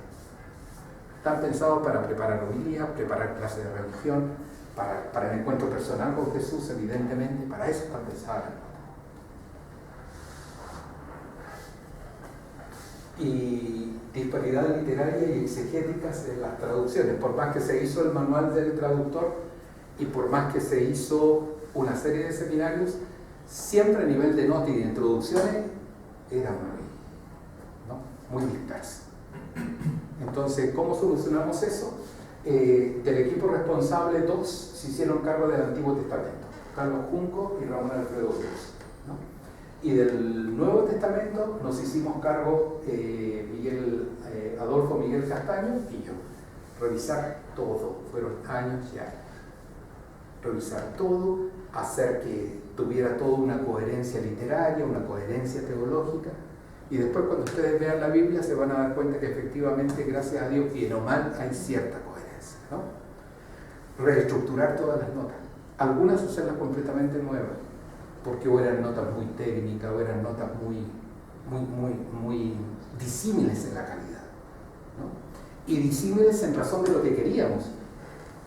Están pensados para preparar homilías, preparar clases de religión, para el encuentro personal con Jesús, evidentemente, para eso están pensadas las notas. Y disparidad literaria y exegéticas en las traducciones. Por más que se hizo el manual del traductor, y por más que se hizo una serie de seminarios, siempre a nivel de nota y de introducciones era muy disperso. Entonces, ¿cómo solucionamos eso? Del equipo responsable, dos se hicieron cargo del Antiguo Testamento, Carlos Junco y Ramón Alfredo Cruz, ¿no? Y del Nuevo Testamento nos hicimos cargo Adolfo Miguel Castaño y yo. Revisar todo, fueron años y años. Revisar todo, hacer que tuviera toda una coherencia literaria, una coherencia teológica. Y después, cuando ustedes vean la Biblia, se van a dar cuenta que efectivamente, gracias a Dios, bien o mal, hay cierta coherencia, ¿no? Reestructurar todas las notas. Algunas hacerlas completamente nuevas, porque o eran notas muy técnicas, o eran notas muy disímiles en la calidad, ¿no? Y disímiles en razón de lo que queríamos,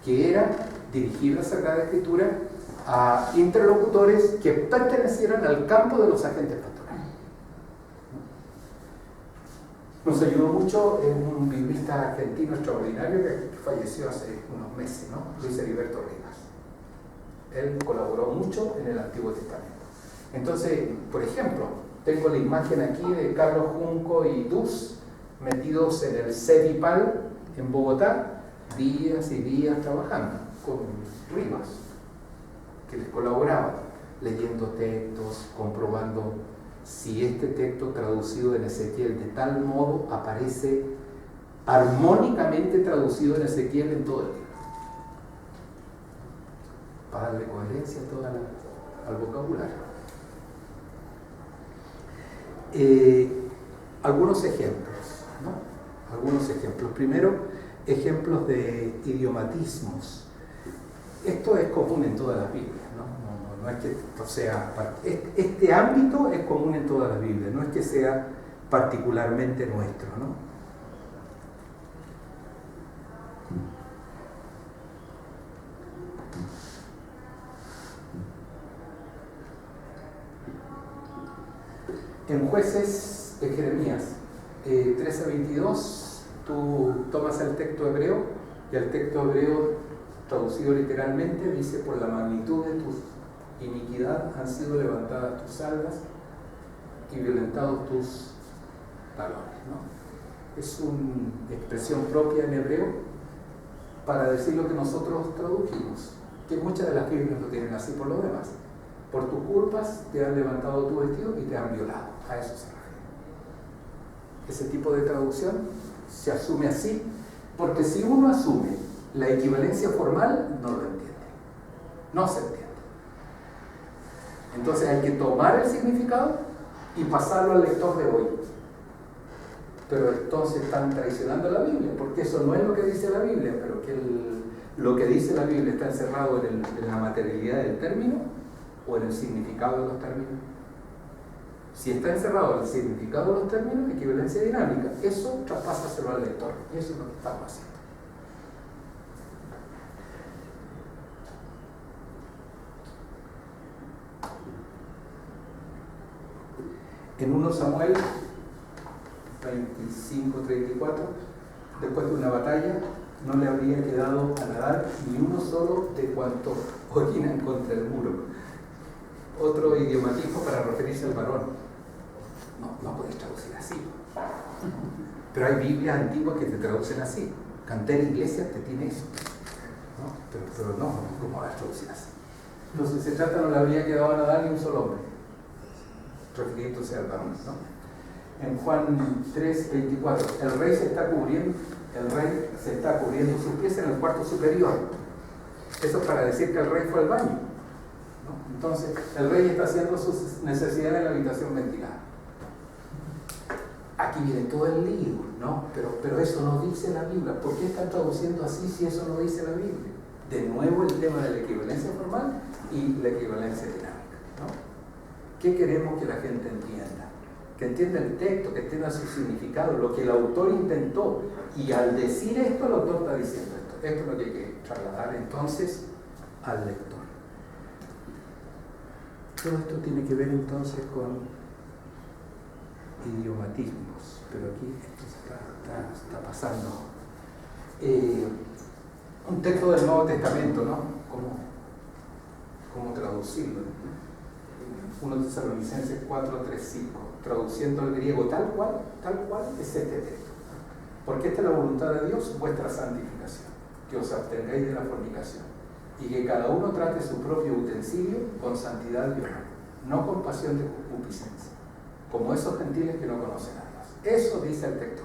que era dirigir la Sagrada Escritura a interlocutores que pertenecieran al campo de los agentes pastorales. Nos ayudó mucho un biblista argentino extraordinario que falleció hace unos meses, ¿no? Luis Heriberto Rivas. Él colaboró mucho en el Antiguo Testamento. Entonces, por ejemplo, tengo la imagen aquí de Carlos Junco y Dus metidos en el CEDIPAL en Bogotá, días y días trabajando con Rivas, que les colaboraba, leyendo textos, comprobando si este texto traducido en Ezequiel de tal modo aparece armónicamente traducido en Ezequiel en todo el libro, para darle coherencia al vocabulario. Algunos ejemplos, ¿no? Algunos ejemplos. Primero, ejemplos de idiomatismos. Esto es común en todas las Biblias, ¿no? No es que sea, este ámbito es común en todas las Biblias, no es que sea particularmente nuestro, ¿no? En Jueces de Jeremías 13:22, tú tomas el texto hebreo, y el texto hebreo traducido literalmente dice: por la magnitud de tus iniquidad han sido levantadas tus almas y violentados tus talones, ¿no? Es una expresión propia en hebreo para decir lo que nosotros tradujimos, que muchas de las Biblias lo tienen así por lo demás. Por tus culpas te han levantado tu vestido y te han violado. A eso se refiere. Ese tipo de traducción se asume así, porque si uno asume la equivalencia formal, no lo entiende. No se entiende. Entonces hay que tomar el significado y pasarlo al lector de hoy. Pero entonces están traicionando la Biblia, porque eso no es lo que dice la Biblia, pero que lo que dice la Biblia está encerrado en la materialidad del término o en el significado de los términos. Si está encerrado en el significado de los términos, equivalencia dinámica, eso traspásaselo al lector, y eso es lo que estamos haciendo. En 1 Samuel 25-34, después de una batalla, no le habría quedado a Nadab ni uno solo de cuantos orinan contra el muro. Otro idiomatismo para referirse al varón. No podéis traducir así. Pero hay Biblias antiguas que te traducen así. Cantera Iglesia te tiene eso, ¿no? Pero no, ¿cómo vas a traducir así? Entonces se trata, no le habría quedado a Nadab ni un solo hombre, refiriéndose al varón, ¿no? En Juan 3:24, el rey se está cubriendo sus pies en el cuarto superior. Eso es para decir que el rey fue al baño, ¿no? Entonces el rey está haciendo sus necesidades en la habitación ventilada. Aquí viene todo el lío, ¿no? Pero eso no dice la Biblia. ¿Por qué están traduciendo así si eso no dice la Biblia? De nuevo el tema de la equivalencia formal y la equivalencia dinámica, ¿no? ¿Qué queremos que la gente entienda? Que entienda el texto, que entienda su significado, lo que el autor intentó. Y al decir esto, el autor está diciendo esto. Esto es lo que hay que trasladar entonces al lector. Todo esto tiene que ver entonces con idiomatismos, pero aquí esto está pasando. Un texto del Nuevo Testamento, ¿no? cómo traducirlo. 1 Tesalonicenses 4, 3, 5, traduciendo al griego tal cual es este texto. Porque esta es la voluntad de Dios, vuestra santificación, que os abstengáis de la fornicación, y que cada uno trate su propio utensilio con santidad y honor, no con pasión de concupiscencia, como esos gentiles que no conocen a Dios. Eso dice el texto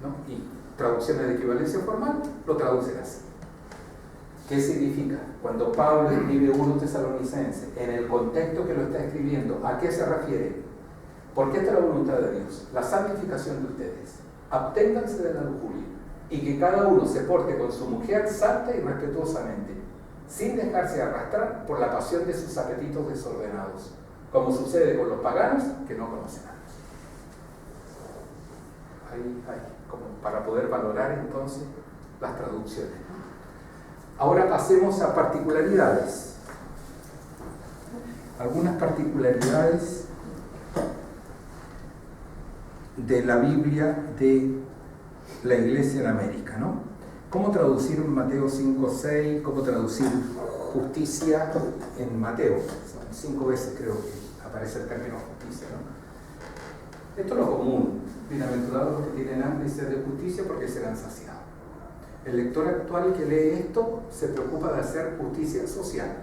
griego, ¿no? Y traducciones de equivalencia formal lo traducen así. ¿Qué significa? Cuando Pablo escribe 1 Tesalonicenses, en el contexto que lo está escribiendo, ¿a qué se refiere? Porque esta es la voluntad de Dios, la santificación de ustedes. Absténganse de la lujuria y que cada uno se porte con su mujer santa y respetuosamente, sin dejarse arrastrar por la pasión de sus apetitos desordenados, como sucede con los paganos que no conocen a Dios. Ahí, como para poder valorar entonces las traducciones. Ahora pasemos a particularidades. Algunas particularidades de la Biblia de la Iglesia en América, ¿no? ¿Cómo traducir Mateo 5:6? ¿Cómo traducir justicia en Mateo? 5 veces creo que aparece el término justicia, ¿no? Esto es lo común. Bienaventurados los que tienen hambre y sed de justicia, porque serán saciados. El lector actual que lee esto se preocupa de hacer justicia social,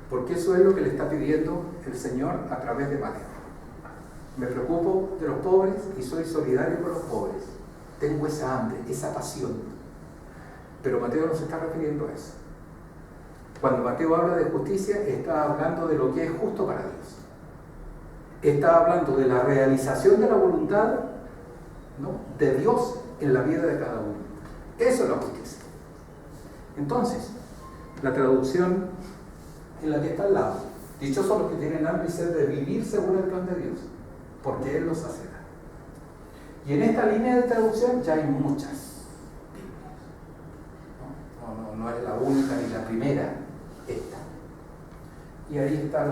porque eso es lo que le está pidiendo el Señor a través de Mateo. Me preocupo de los pobres y soy solidario con los pobres. Tengo esa hambre, esa pasión. Pero Mateo no se está refiriendo a eso. Cuando Mateo habla de justicia, está hablando de lo que es justo para Dios. Está hablando de la realización de la voluntad, ¿no?, de Dios en la vida de cada uno. Eso es la justicia. Entonces, la traducción en la que está al lado: dichosos son los que tienen hambre y sed de vivir según el plan de Dios, porque Él los saciará. Y en esta línea de traducción ya hay muchas Biblias. No es la única ni la primera, esta. Y ahí está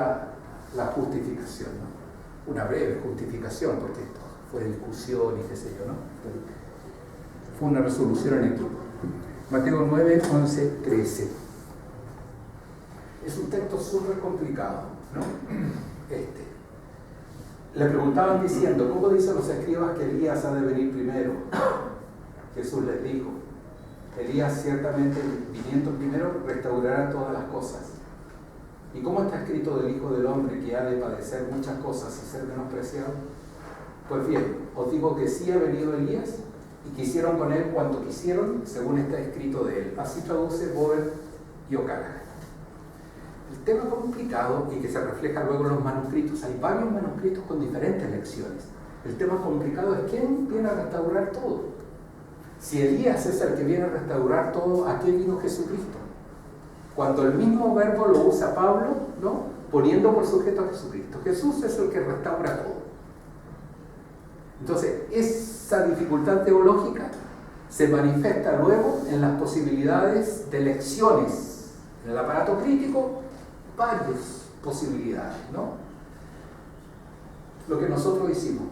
la justificación, ¿no? Una breve justificación, porque esto fue discusión y qué sé yo, ¿no? Fue una resolución en equipo. Mateo 9, 11, 13. Es un texto súper complicado, ¿no? Le preguntaban diciendo: ¿cómo dicen los escribas que Elías ha de venir primero? Jesús les dijo: Elías ciertamente viniendo primero restaurará todas las cosas. ¿Y cómo está escrito del Hijo del Hombre, que ha de padecer muchas cosas y ser menospreciado? Pues bien, os digo que sí ha venido Elías, y que hicieron con él cuanto quisieron, según está escrito de él. Así traduce Boer y O'Callaghan. El tema complicado, y que se refleja luego en los manuscritos, hay varios manuscritos con diferentes lecciones. El tema complicado es: ¿quién viene a restaurar todo? Si Elías es el que viene a restaurar todo, ¿a qué vino Jesucristo? Cuando el mismo verbo lo usa Pablo, ¿no?, poniendo por sujeto a Jesucristo. Jesús es el que restaura todo. Entonces, esa dificultad teológica se manifiesta luego en las posibilidades de lecciones. En el aparato crítico, varias posibilidades, ¿no? Lo que nosotros hicimos: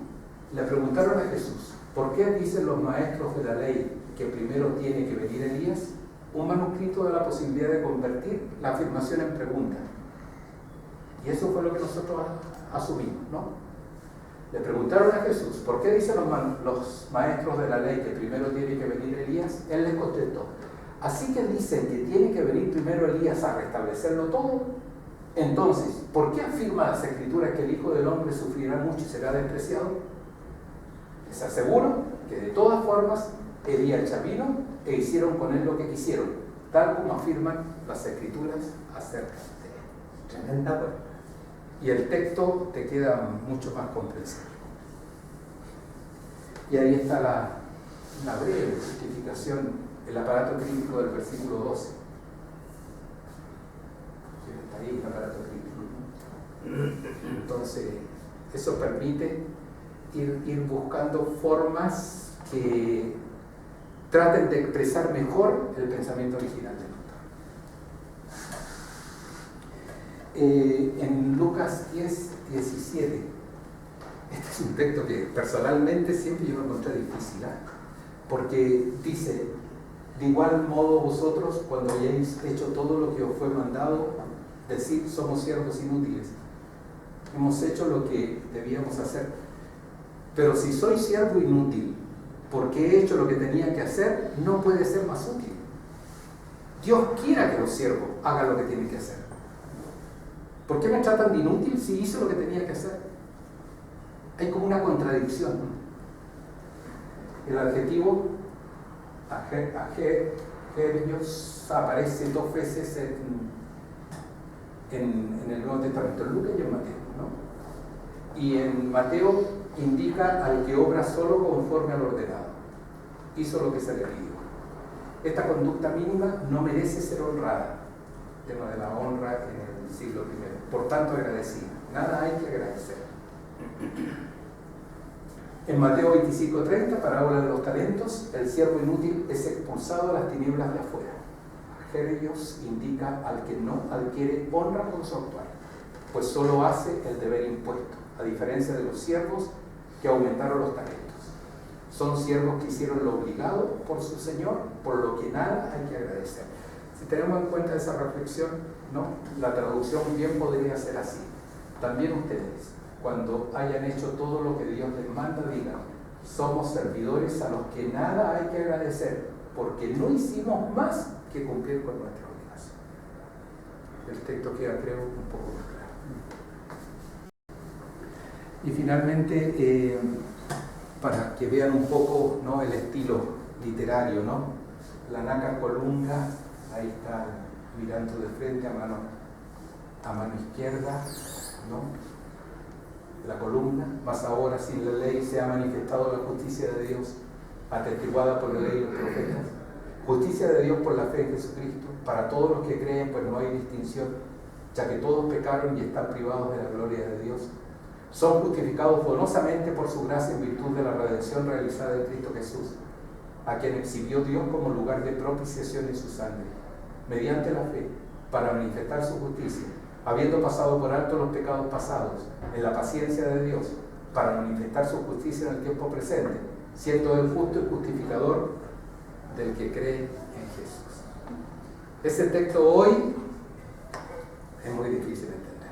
le preguntaron a Jesús: ¿por qué dicen los maestros de la ley que primero tiene que venir Elías? Un manuscrito de la posibilidad de convertir la afirmación en pregunta. Y eso fue lo que nosotros asumimos, ¿no? Le preguntaron a Jesús: ¿por qué dicen los maestros de la ley que primero tiene que venir Elías? Él les contestó: así que dicen que tiene que venir primero Elías a restablecerlo todo. Entonces, ¿por qué afirma las Escrituras que el Hijo del Hombre sufrirá mucho y será despreciado? Les aseguro que de todas formas Elías ya vino e hicieron con él lo que quisieron, tal como afirman las Escrituras acerca de él. Tremenda, pues. Y el texto te queda mucho más comprensible. Y ahí está la breve justificación, el aparato crítico del versículo 12. Está ahí el aparato crítico, ¿no? Entonces, eso permite ir buscando formas que traten de expresar mejor el pensamiento original del autor. En Lucas 10, 17, este es un texto que personalmente siempre yo lo encontré difícil, porque dice: De igual modo vosotros, cuando hayáis hecho todo lo que os fue mandado, decid, somos siervos inútiles. Hemos hecho lo que debíamos hacer. Pero si soy siervo inútil, porque he hecho lo que tenía que hacer, no puede ser más útil. Dios quiera que los siervos hagan lo que tienen que hacer. ¿Por qué me tratan de inútil si hice lo que tenía que hacer? Hay como una contradicción, ¿no? El adjetivo agerios aparece 2 veces en el Nuevo Testamento, en Lucas y en Mateo, ¿no? Y en Mateo indica al que obra solo conforme al ordenado. Hizo lo que se le pidió. Esta conducta mínima no merece ser honrada. Tema de la honra en el siglo I. Por tanto, agradecida. Nada hay que agradecer. En Mateo 25:30, parábola de los talentos, el siervo inútil es expulsado a las tinieblas de afuera. Agerios indica al que no adquiere honra con su actuar, pues solo hace el deber impuesto, a diferencia de los siervos que aumentaron los talentos. Son siervos que hicieron lo obligado por su Señor, por lo que nada hay que agradecer. Si tenemos en cuenta esa reflexión, ¿no? La traducción bien podría ser así. También ustedes, cuando hayan hecho todo lo que Dios les manda, digan, somos servidores a los que nada hay que agradecer, porque no hicimos más que cumplir con nuestra obligación. El texto queda, creo, un poco más claro. Y finalmente, para que vean un poco, ¿no?, el estilo literario, ¿no? La Nácar Colunga, ahí está mirando de frente a mano izquierda, ¿no? La columna, más ahora sin la ley se ha manifestado la justicia de Dios, atestiguada por la ley y los profetas. Justicia de Dios por la fe en Jesucristo, para todos los que creen, pues no hay distinción, ya que todos pecaron y están privados de la gloria de Dios. Son justificados donosamente por su gracia en virtud de la redención realizada en Cristo Jesús, a quien exhibió Dios como lugar de propiciación en su sangre, mediante la fe, para manifestar su justicia, habiendo pasado por alto los pecados pasados, en la paciencia de Dios, para manifestar su justicia en el tiempo presente, siendo el justo y justificador del que cree en Jesús. Ese texto hoy es muy difícil de entender,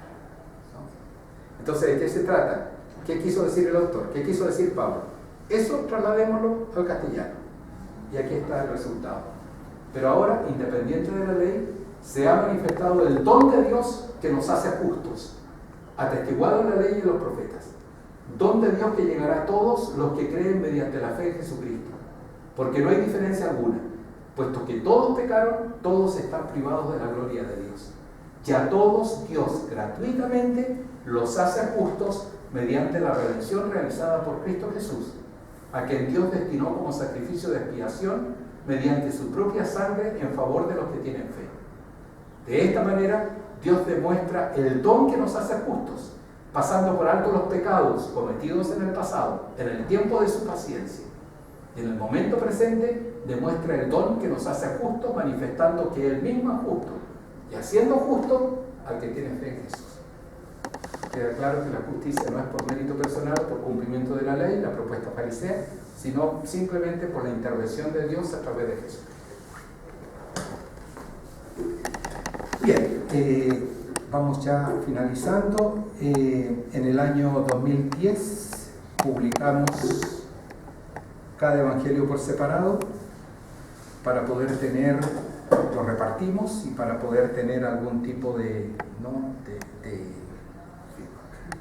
¿no? Entonces, ¿de qué se trata? ¿Qué quiso decir el autor? ¿Qué quiso decir Pablo? Eso trasladémoslo al castellano. Y aquí está el resultado. Pero ahora, independiente de la ley, se ha manifestado el don de Dios que nos hace justos, atestiguado en la ley y los profetas. Don de Dios que llegará a todos los que creen mediante la fe en Jesucristo. Porque no hay diferencia alguna, puesto que todos pecaron, todos están privados de la gloria de Dios. Y a todos Dios gratuitamente los hace justos mediante la redención realizada por Cristo Jesús, a quien Dios destinó como sacrificio de expiación mediante su propia sangre en favor de los que tienen fe. De esta manera, Dios demuestra el don que nos hace justos, pasando por alto los pecados cometidos en el pasado, en el tiempo de su paciencia. Y en el momento presente, demuestra el don que nos hace justos, manifestando que Él mismo es justo, y haciendo justo al que tiene fe en Jesús. Queda claro que la justicia no es por mérito personal, por cumplimiento de la ley, la propuesta farisea, sino simplemente por la intervención de Dios a través de Jesús. Bien, vamos ya finalizando. En el año 2010 publicamos cada evangelio por separado para poder tener, lo repartimos y para poder tener algún tipo de, ¿no?,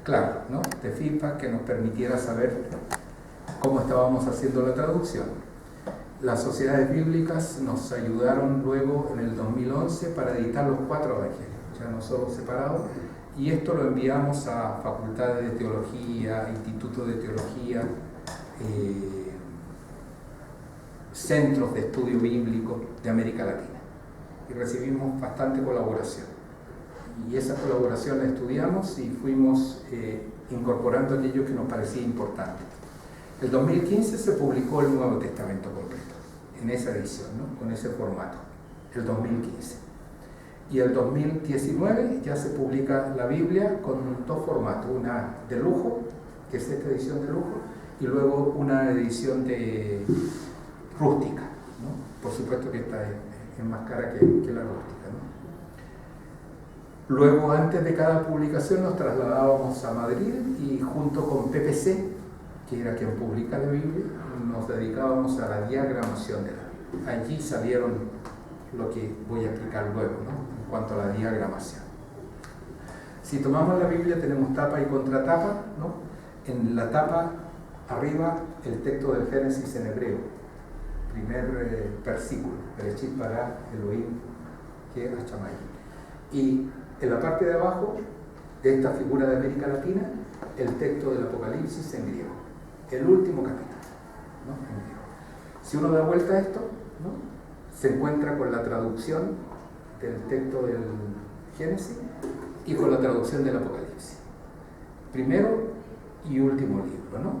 claro, ¿no?, de feedback que nos permitiera saber cómo estábamos haciendo la traducción. Las sociedades bíblicas nos ayudaron luego en el 2011 para editar los 4 evangelios, ya no solo separados, y esto lo enviamos a facultades de teología, institutos de teología, centros de estudio bíblico de América Latina, y recibimos bastante colaboración. Y esa colaboración la estudiamos y fuimos incorporando aquello que nos parecía importante. El 2015 se publicó el Nuevo Testamento completo, en esa edición, ¿no?, con ese formato, el 2015. Y el 2019 ya se publica la Biblia con 2 formatos, una de lujo, que es esta edición de lujo, y luego una edición de rústica, ¿no?, por supuesto que esta es más cara que la rústica, ¿no? Luego, antes de cada publicación, nos trasladábamos a Madrid y junto con PPC, que era quien publica la Biblia, nos dedicábamos a la diagramación de la Biblia. Allí salieron lo que voy a explicar luego, ¿no? En cuanto a la diagramación. Si tomamos la Biblia, tenemos tapa y contratapa, ¿no? En la tapa, arriba, el texto del Génesis en hebreo, primer versículo, Bereshit bara Elohim que Hashamay. Y en la parte de abajo de esta figura de América Latina, el texto del Apocalipsis en griego, el último capítulo, ¿no? En griego. Si uno da vuelta a esto, ¿no? Se encuentra con la traducción del texto del Génesis y con la traducción del Apocalipsis. Primero y último libro, ¿no?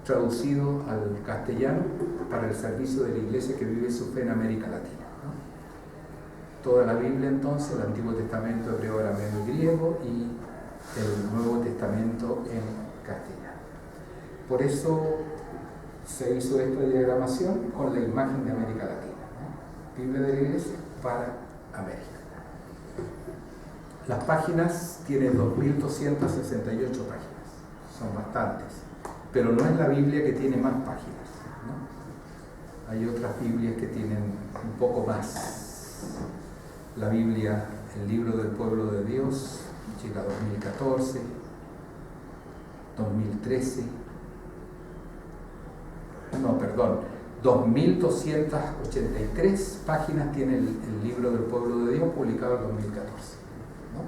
Traducido al castellano para el servicio de la iglesia que vive su fe en América Latina, ¿no? Toda la Biblia entonces, el Antiguo Testamento hebreo, arameo y griego, y el Nuevo Testamento en castellano. Por eso se hizo esta diagramación con la imagen de América Latina, ¿no? Biblia de la Iglesia para América. Las páginas tienen 2.268 páginas, son bastantes, pero no es la Biblia que tiene más páginas, ¿no? Hay otras Biblias que tienen un poco más. La Biblia, el libro del pueblo de Dios, llega a 2014, 2013, 2.283 páginas tiene el libro del pueblo de Dios, publicado en 2014, ¿no?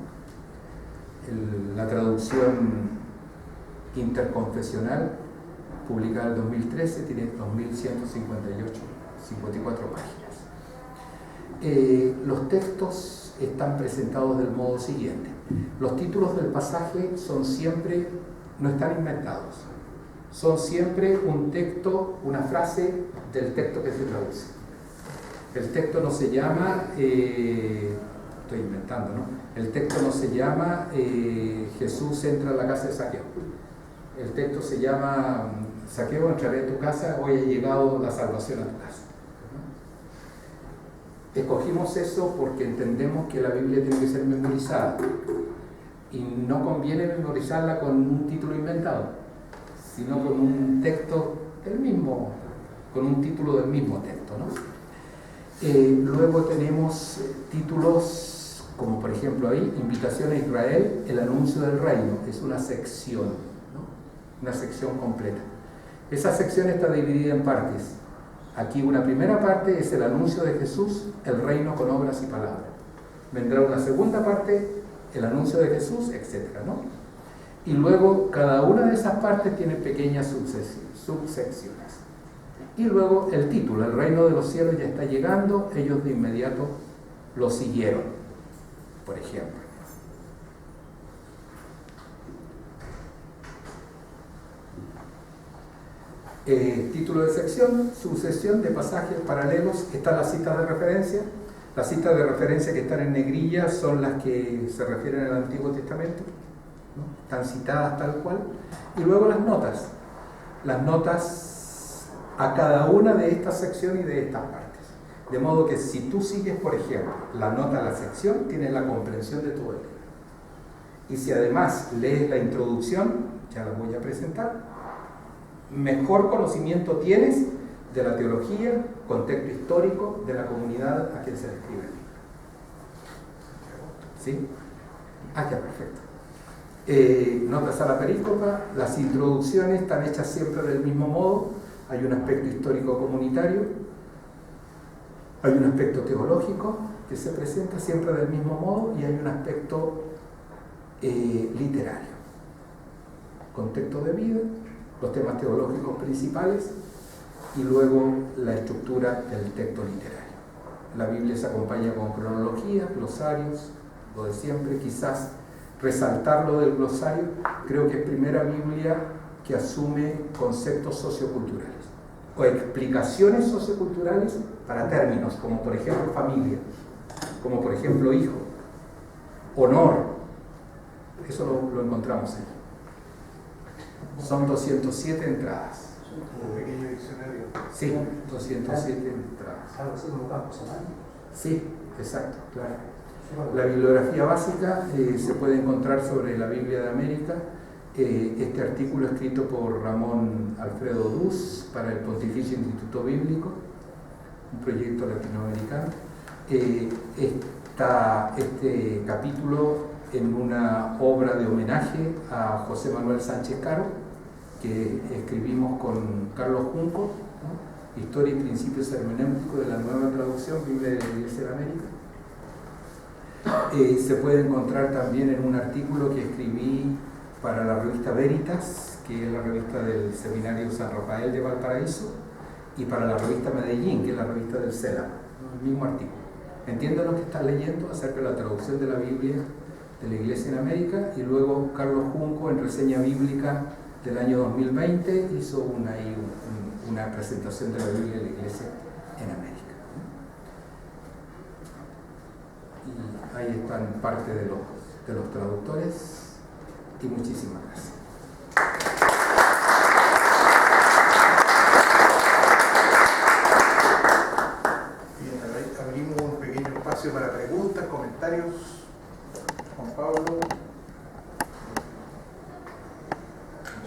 La traducción interconfesional, publicada en 2013, tiene 2.154 páginas. Los textos están presentados del modo siguiente. Los títulos del pasaje no están inventados, son siempre un texto, una frase del texto que se traduce. El texto no se llama, estoy inventando, ¿no? El texto no se llama Jesús entra a la casa de Saqueo. El texto se llama Saqueo, entraré a tu casa, hoy ha llegado la salvación a tu casa. Escogimos eso porque entendemos que la Biblia tiene que ser memorizada y no conviene memorizarla con un título inventado, sino con un texto del mismo, con un título del mismo texto, ¿no? Luego tenemos títulos como por ejemplo ahí, Invitación a Israel, el anuncio del reino, es una sección, ¿no? Una sección completa. Esa sección está dividida en partes. Aquí una primera parte es el anuncio de Jesús, el reino con obras y palabras. Vendrá una segunda parte, el anuncio de Jesús, etc., ¿no? Y luego cada una de esas partes tiene pequeñas subsecciones. Y luego el título, el reino de los cielos ya está llegando, ellos de inmediato lo siguieron, por ejemplo. Título de sección, sucesión de pasajes paralelos, están las citas de referencia. Las citas de referencia que están en negrilla son las que se refieren al Antiguo Testamento, ¿no? Están citadas tal cual. Y luego las notas a cada una de estas secciones y de estas partes. De modo que si tú sigues, por ejemplo, la nota a la sección, tienes la comprensión de todo el libro. Y si además lees la introducción, ya la voy a presentar, mejor conocimiento tienes de la teología, contexto histórico de la comunidad a quien se le escribe el libro. ¿Sí? Ah, ya, perfecto. Notas a la perícopa, las introducciones están hechas siempre del mismo modo, hay un aspecto histórico comunitario, hay un aspecto teológico que se presenta siempre del mismo modo y hay un aspecto literario, contexto de vida, los temas teológicos principales y luego la estructura del texto literario. La Biblia se acompaña con cronologías, glosarios, lo de siempre. Quizás resaltar lo del glosario, creo que es primera Biblia que asume conceptos socioculturales o explicaciones socioculturales para términos como por ejemplo familia, como por ejemplo hijo, honor. Eso lo encontramos ahí. Son 207 entradas. Un pequeño diccionario. Sí, 207 entradas. Algo así como campo semántico. Sí, exacto, claro. La bibliografía básica se puede encontrar sobre la Biblia de América. Este artículo escrito por Ramón Alfredo Duz para el Pontificio Instituto Bíblico, un proyecto latinoamericano. Este capítulo en una obra de homenaje a José Manuel Sánchez Caro, que escribimos con Carlos Junco, ¿no? Historia y principios hermenéuticos de la nueva traducción Biblia de la Iglesia de América. Se puede encontrar también en un artículo que escribí para la revista Veritas, que es la revista del Seminario San Rafael de Valparaíso, y para la revista Medellín, que es la revista del CELA, el mismo artículo. Entiendo lo que estás leyendo acerca de la traducción de la Biblia de la Iglesia en América, y luego Carlos Junco, en Reseña Bíblica del año 2020, hizo una presentación de la Biblia de la Iglesia en América. Y ahí están parte de los traductores, y muchísimas gracias. Bien, abrimos un pequeño espacio para preguntas, comentarios. Juan Pablo. No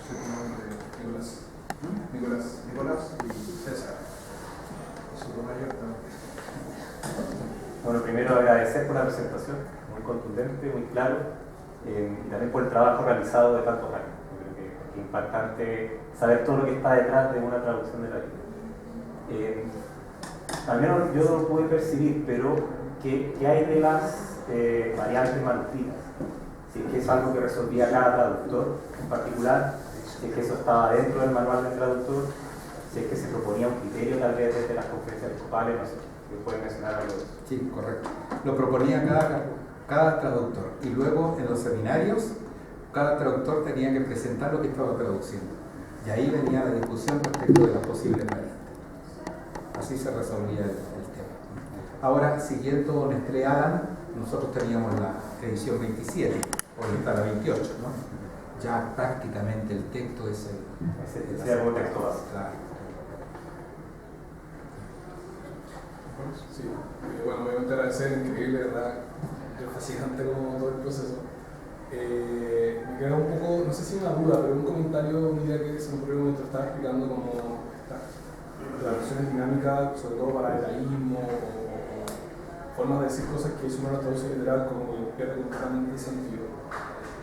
sé tu nombre, Nicolás y César. Sotomayor también. Bueno, primero agradecer por la presentación, muy contundente, muy claro, y también por el trabajo realizado de tantos años. Yo creo que es importante saber todo lo que está detrás de una traducción de la Biblia. Al menos yo no lo pude percibir, pero ¿qué hay de las variantes manuscritas? Si es que es algo que resolvía cada traductor en particular, si es que eso estaba dentro del manual del traductor, si es que se proponía un criterio tal vez desde las conferencias episcopales, no sé, que pueden mencionar algo de eso. Sí, correcto. Lo proponía cada traductor, y luego en los seminarios cada traductor tenía que presentar lo que estaba traduciendo, y ahí venía la discusión respecto de las posibles variantes. Así se resolvía el tema. Ahora, siguiendo Nestlé Adam, nosotros teníamos la edición 27, hoy está la 28, ¿no? Ya prácticamente el texto es el texto básico. Claro. Sí, bueno, obviamente agradecer, increíble, ¿verdad? Es fascinante como todo el proceso. Me queda un poco, no sé si una duda, pero un comentario un día que se me ocurrió mientras estaba explicando como estas traducciones dinámicas, sobre todo para hebraísmo o formas de decir cosas que si uno las traduce literal como que pierde completamente el sentido.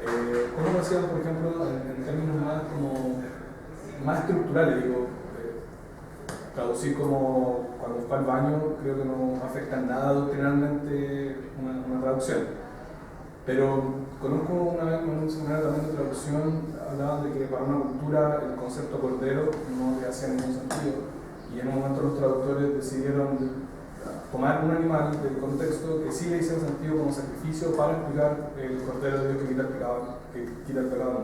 ¿Cómo lo hacían, por ejemplo, en términos más estructurales? Digo, traducir como cuando fue al baño creo que no afecta en nada doctrinalmente una traducción. Pero conozco una vez en un seminario también de traducción, hablaban de que para una cultura el concepto cordero no le hacía ningún sentido, y en un momento los traductores decidieron tomar un animal del contexto que sí le hiciera sentido como sacrificio para explicar el cordero de Dios que quita el pecado.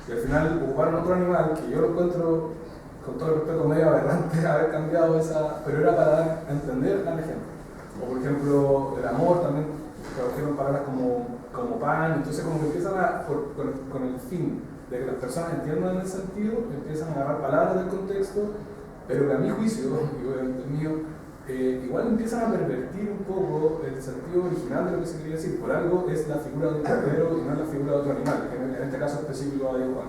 Y al final ocuparon otro animal que yo lo encuentro, con todo el respeto, medio aberrante haber cambiado esa, pero era para dar a entender a la gente. O por ejemplo, el amor también, tradujeron palabras como pan, entonces como que empiezan con el fin de que las personas entiendan el sentido, empiezan a agarrar palabras del contexto, pero que a mi juicio, y el mío, igual empiezan a pervertir un poco el sentido original de lo que se quería decir. Por algo es la figura de un cordero y no es la figura de otro animal, en este caso específico a Dios Juan.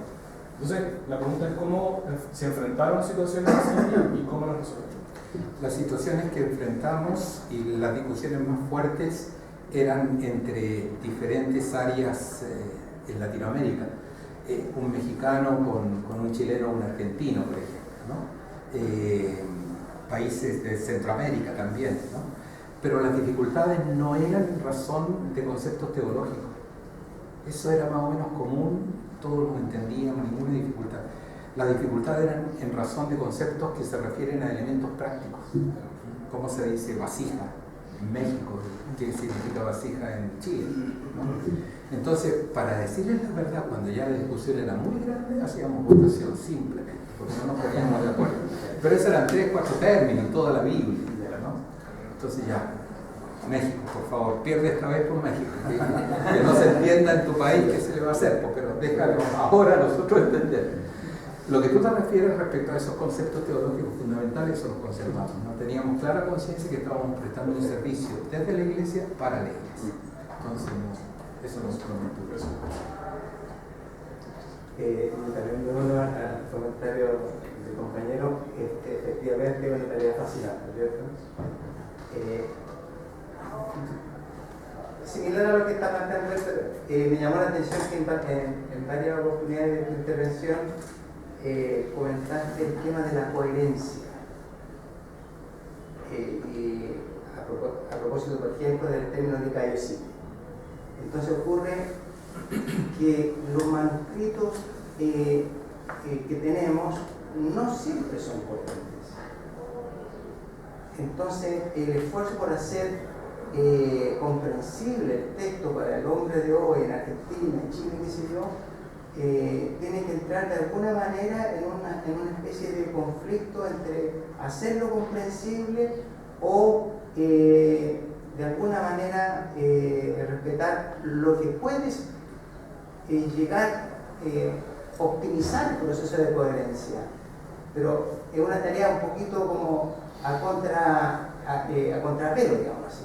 Entonces, la pregunta es cómo se enfrentaron situaciones así y cómo las resolvieron. Las situaciones que enfrentamos y las discusiones más fuertes eran entre diferentes áreas en Latinoamérica. Un mexicano con un chileno o un argentino, por ejemplo, ¿no? Países de Centroamérica también, ¿no? Pero las dificultades no eran en razón de conceptos teológicos. Eso era más o menos común, todos lo entendíamos, ninguna dificultad. Las dificultades eran en razón de conceptos que se refieren a elementos prácticos. ¿Cómo se dice vasija en México? ¿Qué significa vasija en Chile? ¿No? Entonces, para decirles la verdad, cuando ya la discusión era muy grande, hacíamos votación simplemente, porque no nos poníamos de acuerdo. Pero esos eran 3, 4 términos, toda la Biblia, ¿no? Entonces ya, México, por favor, pierde esta vez por México. Que no se entienda en tu país qué se le va a hacer, pero déjalo ahora nosotros entender. Lo que tú te refieres respecto a esos conceptos teológicos fundamentales, eso los conservamos. No teníamos clara conciencia que estábamos prestando un servicio desde la iglesia para la iglesia. Entonces, eso no se prometió. También me uno al comentario del compañero, efectivamente es una tarea fascinante, ¿cierto? Similar a lo que está planteando me llamó la atención que en varias oportunidades de tu intervención comentaste el tema de la coherencia. A propósito, por ejemplo, del término de caiosite. Entonces ocurre que los manuscritos que tenemos no siempre son coherentes. Entonces, el esfuerzo por hacer comprensible el texto para el hombre de hoy en Argentina, en Chile, qué sé yo, tiene que entrar de alguna manera en una especie de conflicto entre hacerlo comprensible o de alguna manera respetar lo que puedes llegar a optimizar el proceso de coherencia. Pero es una tarea un poquito como a contrapelo, digamos así.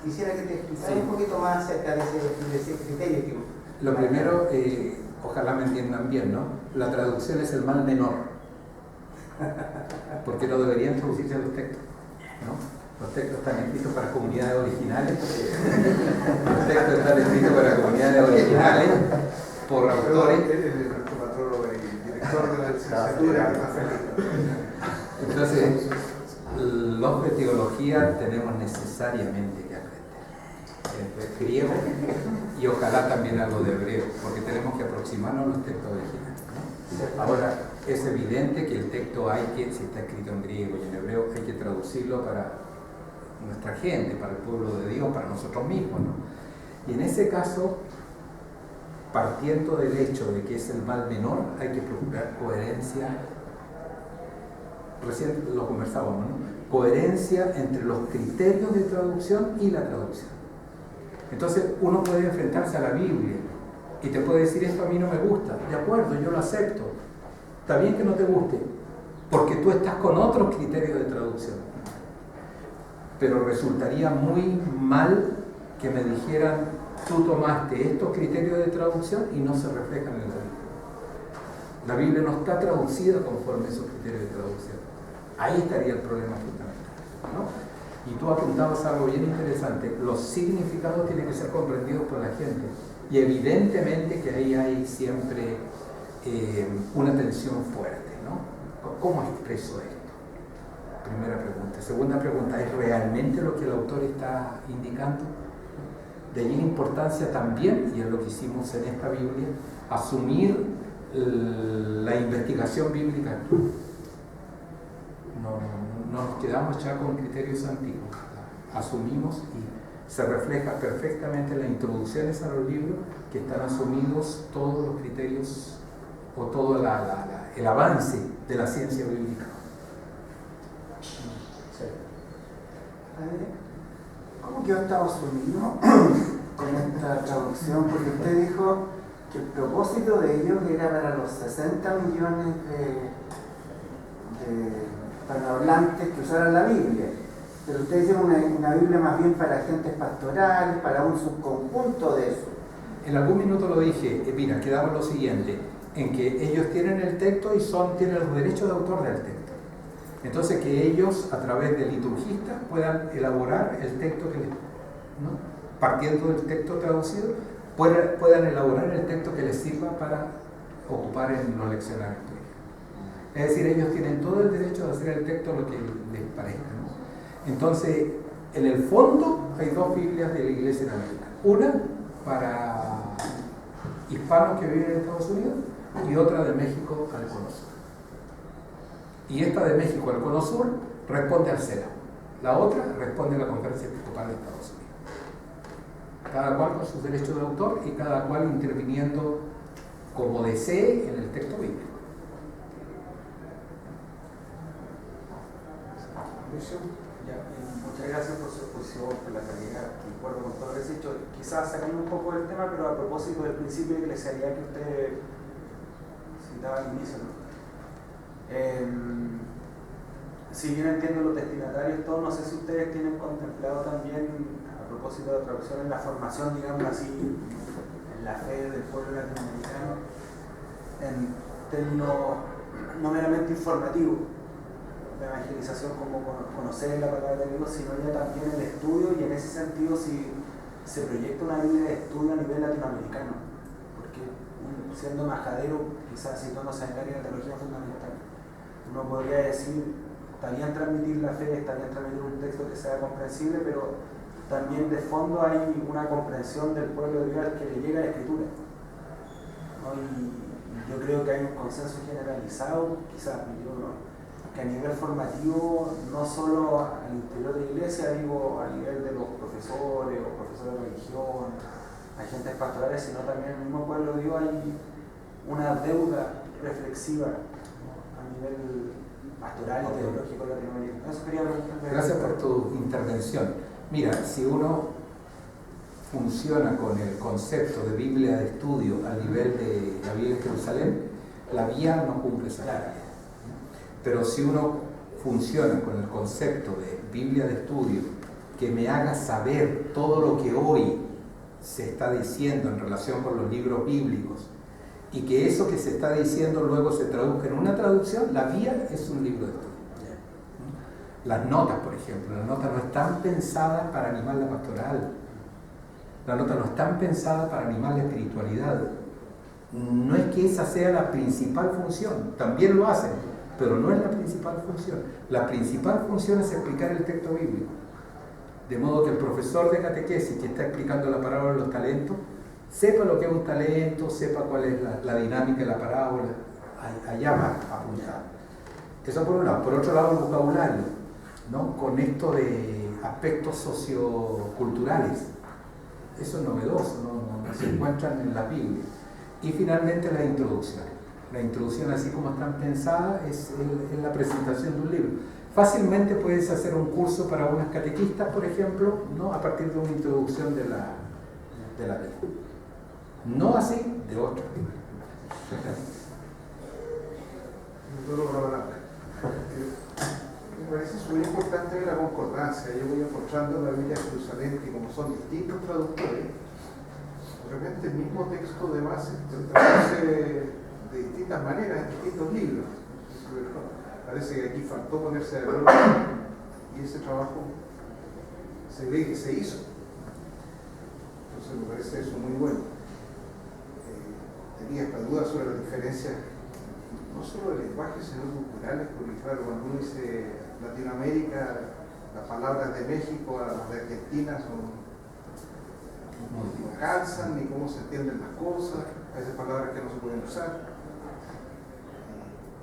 Quisiera que te explicara un poquito más acerca de ese criterio. Lo primero, ojalá me entiendan bien, ¿no? La traducción es el mal menor, porque no deberían traducirse los textos, ¿no? Los textos están escritos para comunidades originales, los textos están escritos para comunidades originales, por autores. Nuestro patrólogo y director de la licenciatura. Entonces, los de teología tenemos necesariamente que aprender griego y ojalá también algo de hebreo, porque tenemos que aproximarnos a los textos originales, ¿no? Ahora, es evidente que el texto si está escrito en griego y en hebreo, hay que traducirlo para nuestra gente, para el pueblo de Dios, para nosotros mismos, ¿no? Y en ese caso, partiendo del hecho de que es el mal menor, hay que procurar coherencia. Recién lo conversábamos, ¿no? Coherencia entre los criterios de traducción y la traducción. Entonces uno puede enfrentarse a la Biblia y te puede decir: esto a mí no me gusta, de acuerdo, yo lo acepto, está bien que no te guste, porque tú estás con otros criterios de traducción. Pero resultaría muy mal que me dijeran: tú tomaste estos criterios de traducción y no se reflejan en la Biblia. La Biblia no está traducida conforme a esos criterios de traducción. Ahí estaría el problema fundamental, ¿no? Y tú apuntabas algo bien interesante: los significados tienen que ser comprendidos por la gente, y evidentemente que ahí hay siempre una tensión fuerte, ¿no? ¿Cómo expreso esto? Primera pregunta. Segunda pregunta: ¿es realmente lo que el autor está indicando? De allí la importancia también, y es lo que hicimos en esta Biblia, asumir la investigación bíblica. No nos quedamos ya con criterios antiguos, asumimos y se refleja perfectamente en las introducciones a los libros que están asumidos todos los criterios o todo el avance de la ciencia bíblica. ¿Cómo quedó Estados Unidos con esta traducción? Porque usted dijo que el propósito de ellos era para los 60 millones de hispanohablantes que usaran la Biblia. Pero usted dice una Biblia más bien para agentes pastorales, para un subconjunto de eso. En algún minuto lo dije, mira, quedaba lo siguiente, en que ellos tienen el texto y tienen los derechos de autor del texto. Entonces que ellos, a través de liturgistas, puedan elaborar el texto ¿no? Partiendo del texto traducido, puedan elaborar el texto que les sirva para ocupar en los leccionarios. Es decir, ellos tienen todo el derecho de hacer el texto lo que les parezca, ¿no? Entonces, en el fondo, hay dos Biblias de la Iglesia en América. Una para hispanos que viven en Estados Unidos y otra de México al Cono Sur. Y esta de México al Cono Sur responde al CELA. La otra responde a la Conferencia Episcopal de Estados Unidos. Cada cual con sus derechos de autor y cada cual interviniendo como desee en el texto bíblico. Muchas gracias por su exposición, por la calidad, concuerdo con todo lo que has dicho. Quizás sacando un poco del tema, pero a propósito del principio de eclesialidad que usted citaba al inicio, ¿no? Si bien entiendo los destinatarios, todos, no sé si ustedes tienen contemplado también, a propósito de la traducción, en la formación, digamos así, en la fe del pueblo latinoamericano, en términos no meramente informativos, de evangelización como conocer la palabra de Dios, sino ya también el estudio, y en ese sentido si se proyecta una Biblia de estudio a nivel latinoamericano, porque siendo majadero, quizás situándose en el área de teología fundamental, uno podría decir, está bien transmitir la fe, está bien transmitir un texto que sea comprensible, pero también de fondo hay una comprensión del pueblo de Dios que le llega a la Escritura, ¿no? Y yo creo que hay un consenso generalizado, quizás, que a nivel formativo, no solo al interior de la iglesia, digo a nivel de los profesores o profesores de religión, agentes pastorales, sino también en el mismo pueblo de Dios hay una deuda reflexiva a nivel pastoral y teológico latinoamericano. Eso quería preguntarle. Gracias por tu intervención. Mira, si uno funciona con el concepto de Biblia de estudio a nivel de la Biblia de Jerusalén, la vía no cumple esa tarea. Pero si uno funciona con el concepto de Biblia de estudio que me haga saber todo lo que hoy se está diciendo en relación con los libros bíblicos y que eso que se está diciendo luego se traduzca en una traducción, la vía es un libro de estudio. Las notas, por ejemplo, las notas no están pensadas para animar la pastoral, las notas no están pensadas para animar la espiritualidad. No es que esa sea la principal función, también lo hacen, pero no es la principal función. La principal función es explicar el texto bíblico. De modo que el profesor de catequesis que está explicando la parábola de los talentos, sepa lo que es un talento, sepa cuál es la dinámica de la parábola, allá va apuntada. Eso por un lado. Por otro lado, el vocabulario, ¿no? Con esto de aspectos socioculturales. Eso es novedoso, no se encuentran en la Biblia. Y finalmente la introducción. La introducción, así como están pensadas, es la presentación de un libro. Fácilmente puedes hacer un curso para unas catequistas, por ejemplo, ¿no? A partir de una introducción de la Biblia. No así de otra. Me parece súper importante ver la concordancia. Yo voy encontrando en la Biblia de Jerusalén que como son distintos traductores, de repente el mismo texto de base se traduce de distintas maneras en distintos libros. Parece que aquí faltó ponerse de acuerdo y ese trabajo se ve que se hizo. Entonces me parece eso muy bueno. Tenía esta duda sobre las diferencias, no solo de lenguaje, sino culturales, porque claro, cuando uno dice Latinoamérica, las palabras de México a las de Argentina no calzan, ni cómo se entienden las cosas, a veces palabras que no se pueden usar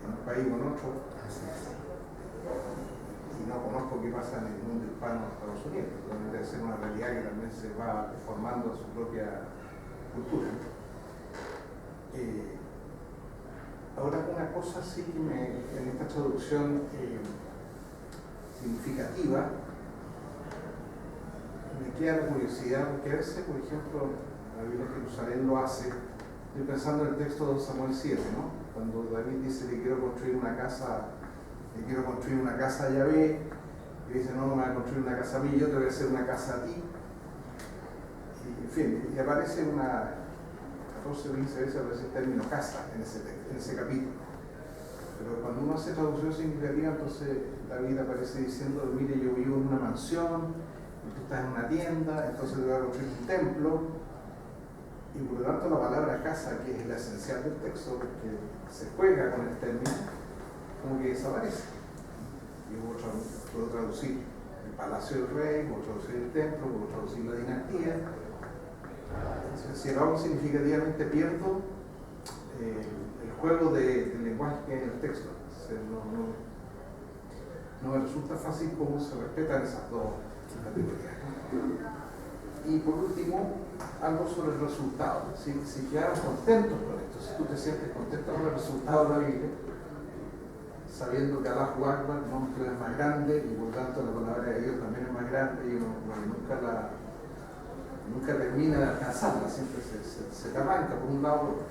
en un país o en otro. Y no conozco qué pasa en el mundo hispano de Estados Unidos, donde debe ser una realidad que también se va formando su propia cultura. Ahora una cosa sí que en esta traducción significativa me queda la curiosidad, porque a veces, por ejemplo, la Biblia de Jerusalén lo hace. Estoy pensando en el texto de 2 Samuel 7, ¿no? Cuando David dice que quiero construir una casa a Yahvé, y dice, no me vas a construir una casa a mí, yo te voy a hacer una casa a ti. Y, en fin, y aparece 14 o 15 veces aparece el término casa en ese capítulo. Pero cuando uno hace traducción significativa, entonces David aparece diciendo, mire, yo vivo en una mansión, y tú estás en una tienda, entonces te voy a construir un templo. Y por lo tanto la palabra casa, que es la esencial del texto, porque se juega con el término, como que desaparece. Y puedo traducir el palacio del rey, puedo traducir el templo, puedo traducir la dinastía. Entonces, si lo hago significativamente, pierdo el juego del lenguaje que hay en el texto. No me resulta fácil cómo se respetan esas dos categorías. Y por último, algo sobre el resultado. Si quedamos contentos con esto, si tú te sientes contento con el resultado de la Biblia, sabiendo que Allahu Akbar no es más grande y por tanto la palabra de Dios también es más grande y uno nunca termina de alcanzarla, siempre se te arranca por un lado o por otro.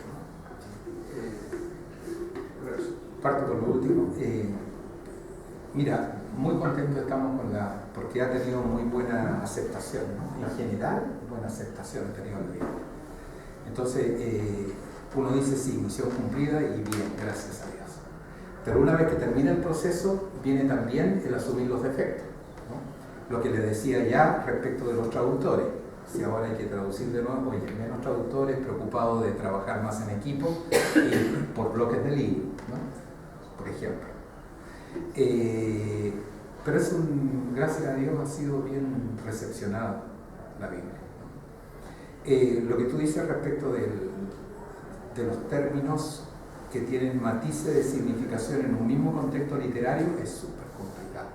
Pero eso. Parto con lo último. Mira, muy contento estamos porque ha tenido muy buena aceptación, ¿no? En general, buena aceptación ha tenido la Biblia. Entonces, uno dice sí, misión cumplida y bien, gracias a Dios. Pero una vez que termina el proceso, viene también el asumir los defectos, ¿no? Lo que le decía ya respecto de los traductores. Si ahora hay que traducir de nuevo, oye, menos traductores, preocupados de trabajar más en equipo y por bloques de libro, ¿no? Por ejemplo. Pero gracias a Dios ha sido bien recepcionado la Biblia. Lo que tú dices respecto de los términos que tienen matices de significación en un mismo contexto literario es súper complicado.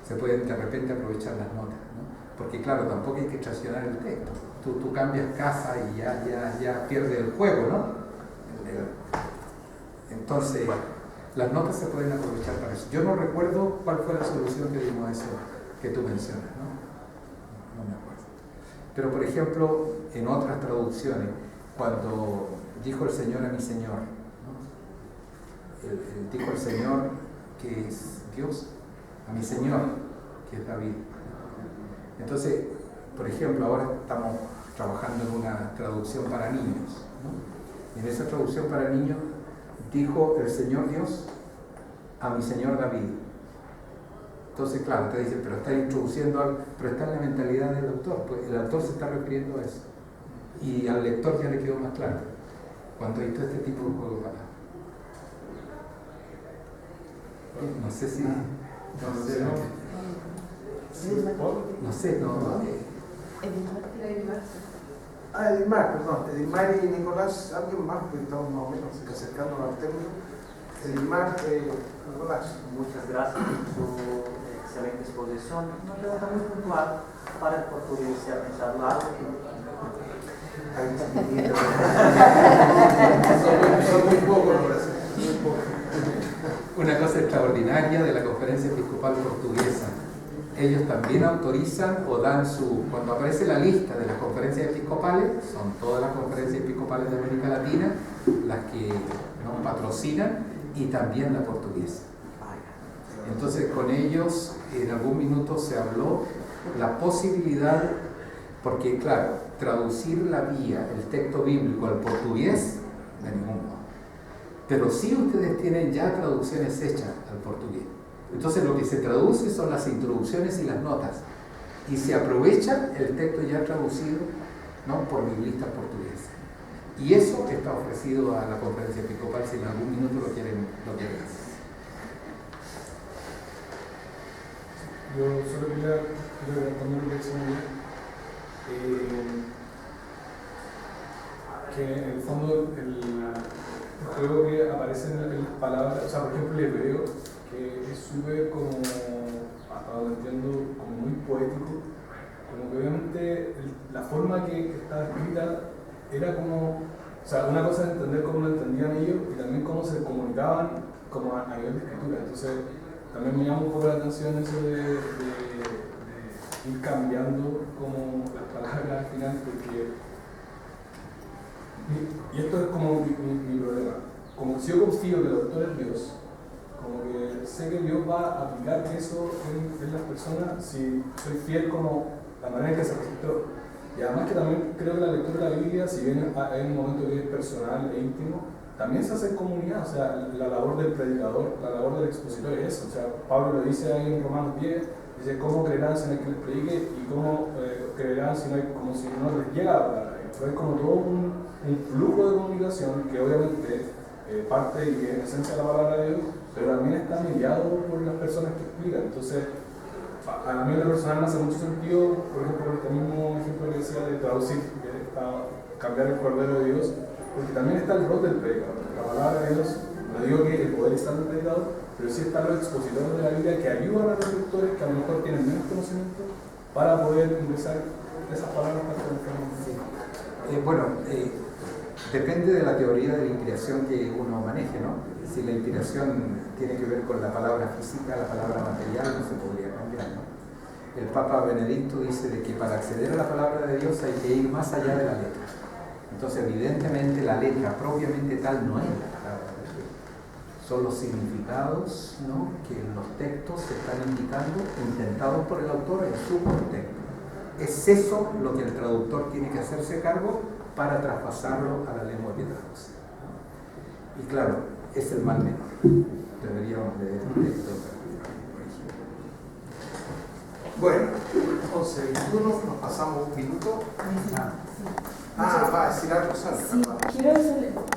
Se pueden de repente aprovechar las notas, ¿no? Porque claro, tampoco hay que traicionar el texto. Tú cambias casa y ya pierde el juego, ¿no? Entonces, las notas se pueden aprovechar para eso. Yo no recuerdo cuál fue la solución que dimos a eso que tú mencionas, ¿no? No me acuerdo. Pero por ejemplo, en otras traducciones, cuando dijo el Señor a mi Señor, ¿no? Dijo el Señor que es Dios, a mi Señor, que es David. Entonces, por ejemplo, ahora estamos trabajando en una traducción para niños, ¿no? En esa traducción para niños dijo el Señor Dios a mi Señor David. Entonces, claro, te dicen, pero está introduciendo algo, pero está en la mentalidad del autor, pues el autor se está refiriendo a eso. Y al lector ya le quedó más claro cuando hay todo este tipo de juegos. No sé si... Edilmar y Nicolás, alguien más, porque estamos más o menos acercándonos al término. Edilmar, Nicolás. Muchas gracias por su excelente exposición. Una pregunta muy puntual para el portugués, si ha pensado algo. Son muy pocos, Una cosa extraordinaria de la Conferencia Episcopal Portuguesa. Ellos también autorizan o dan cuando aparece la lista de las conferencias episcopales, son todas las conferencias episcopales de América Latina las que nos patrocinan y también la portuguesa. Entonces con ellos en algún minuto se habló la posibilidad, porque claro, traducir la vía, el texto bíblico al portugués, de ningún modo. Pero sí ustedes tienen ya traducciones hechas al portugués. Entonces lo que se traduce son las introducciones y las notas. Y se aprovecha el texto ya traducido, ¿no? Por biblistas portugueses. Y eso está ofrecido a la Conferencia Episcopal si en algún minuto lo quieren hacer. Yo solo quería también lo que decía que en el fondo el juego que aparece en las palabras, o sea, por ejemplo el hebreo, que es súper como, hasta donde entiendo, como muy poético, como que obviamente la forma que estaba escrita era como, o sea, una cosa es entender cómo lo entendían ellos y también cómo se comunicaban como a nivel de escritura. Entonces también me llama un poco la atención eso de ir cambiando como las palabras al final, porque y esto es como mi problema. Como si yo confío que el autor es Dios, como que sé que Dios va a aplicar eso en las personas si soy fiel como la manera en que se registró. Y además que también creo que la lectura de la Biblia, si bien hay un momento que es personal e íntimo, también se hace en comunidad. O sea, la labor del predicador, la labor del expositor es eso. O sea, Pablo lo dice ahí en Romanos 10, dice cómo creerán sin el que les predique y cómo creerán si no les llega la palabra. Pero es como todo un flujo de comunicación que obviamente parte y que en esencia la palabra de Dios, pero también está mediado por las personas que explican. Entonces, a mí en lo personal me hace mucho sentido, por ejemplo, este mismo ejemplo que decía de traducir, cambiar el Cordero de Dios, porque también está el rol del predicador. La palabra de Dios, no digo que el poder está en el predicador, pero sí están los expositores de la Biblia que ayudan a los lectores que a lo mejor tienen menos conocimiento para poder ingresar esas palabras para que depende de la teoría de la inspiración que uno maneje, ¿no? Si la inspiración tiene que ver con la palabra física, la palabra material, no se podría cambiar, ¿no? El Papa Benedicto dice de que para acceder a la palabra de Dios hay que ir más allá de la letra. Entonces, evidentemente, la letra propiamente tal no es la palabra de Dios. son los significados, ¿no?, que los textos se están indicando, intentados por el autor en su contexto. Es eso lo que el traductor tiene que hacerse cargo para traspasarlo a la lengua que traduce. Y claro, es el mal menor. Deberíamos leer el texto original. Bueno, entonces, nos pasamos un minuto. Va a decir algo, Sandra. Sí, quiero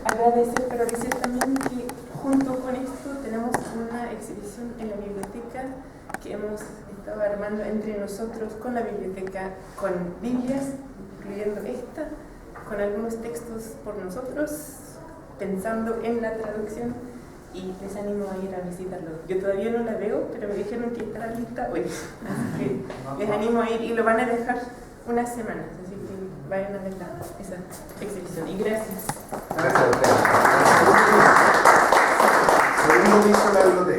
agradecer, pero decir también que junto con esto tenemos una exhibición en la biblioteca que hemos estado armando entre nosotros con la biblioteca, con Biblias, incluyendo esta, con algunos textos por nosotros, pensando en la traducción, y les animo a ir a visitarlo. Yo todavía no la veo, pero me dijeron que estará lista hoy, así que les animo a ir, y lo van a dejar unas semanas, así que vayan a ver esa exhibición. Y gracias. Gracias a ustedes. Segundo piso de la biblioteca.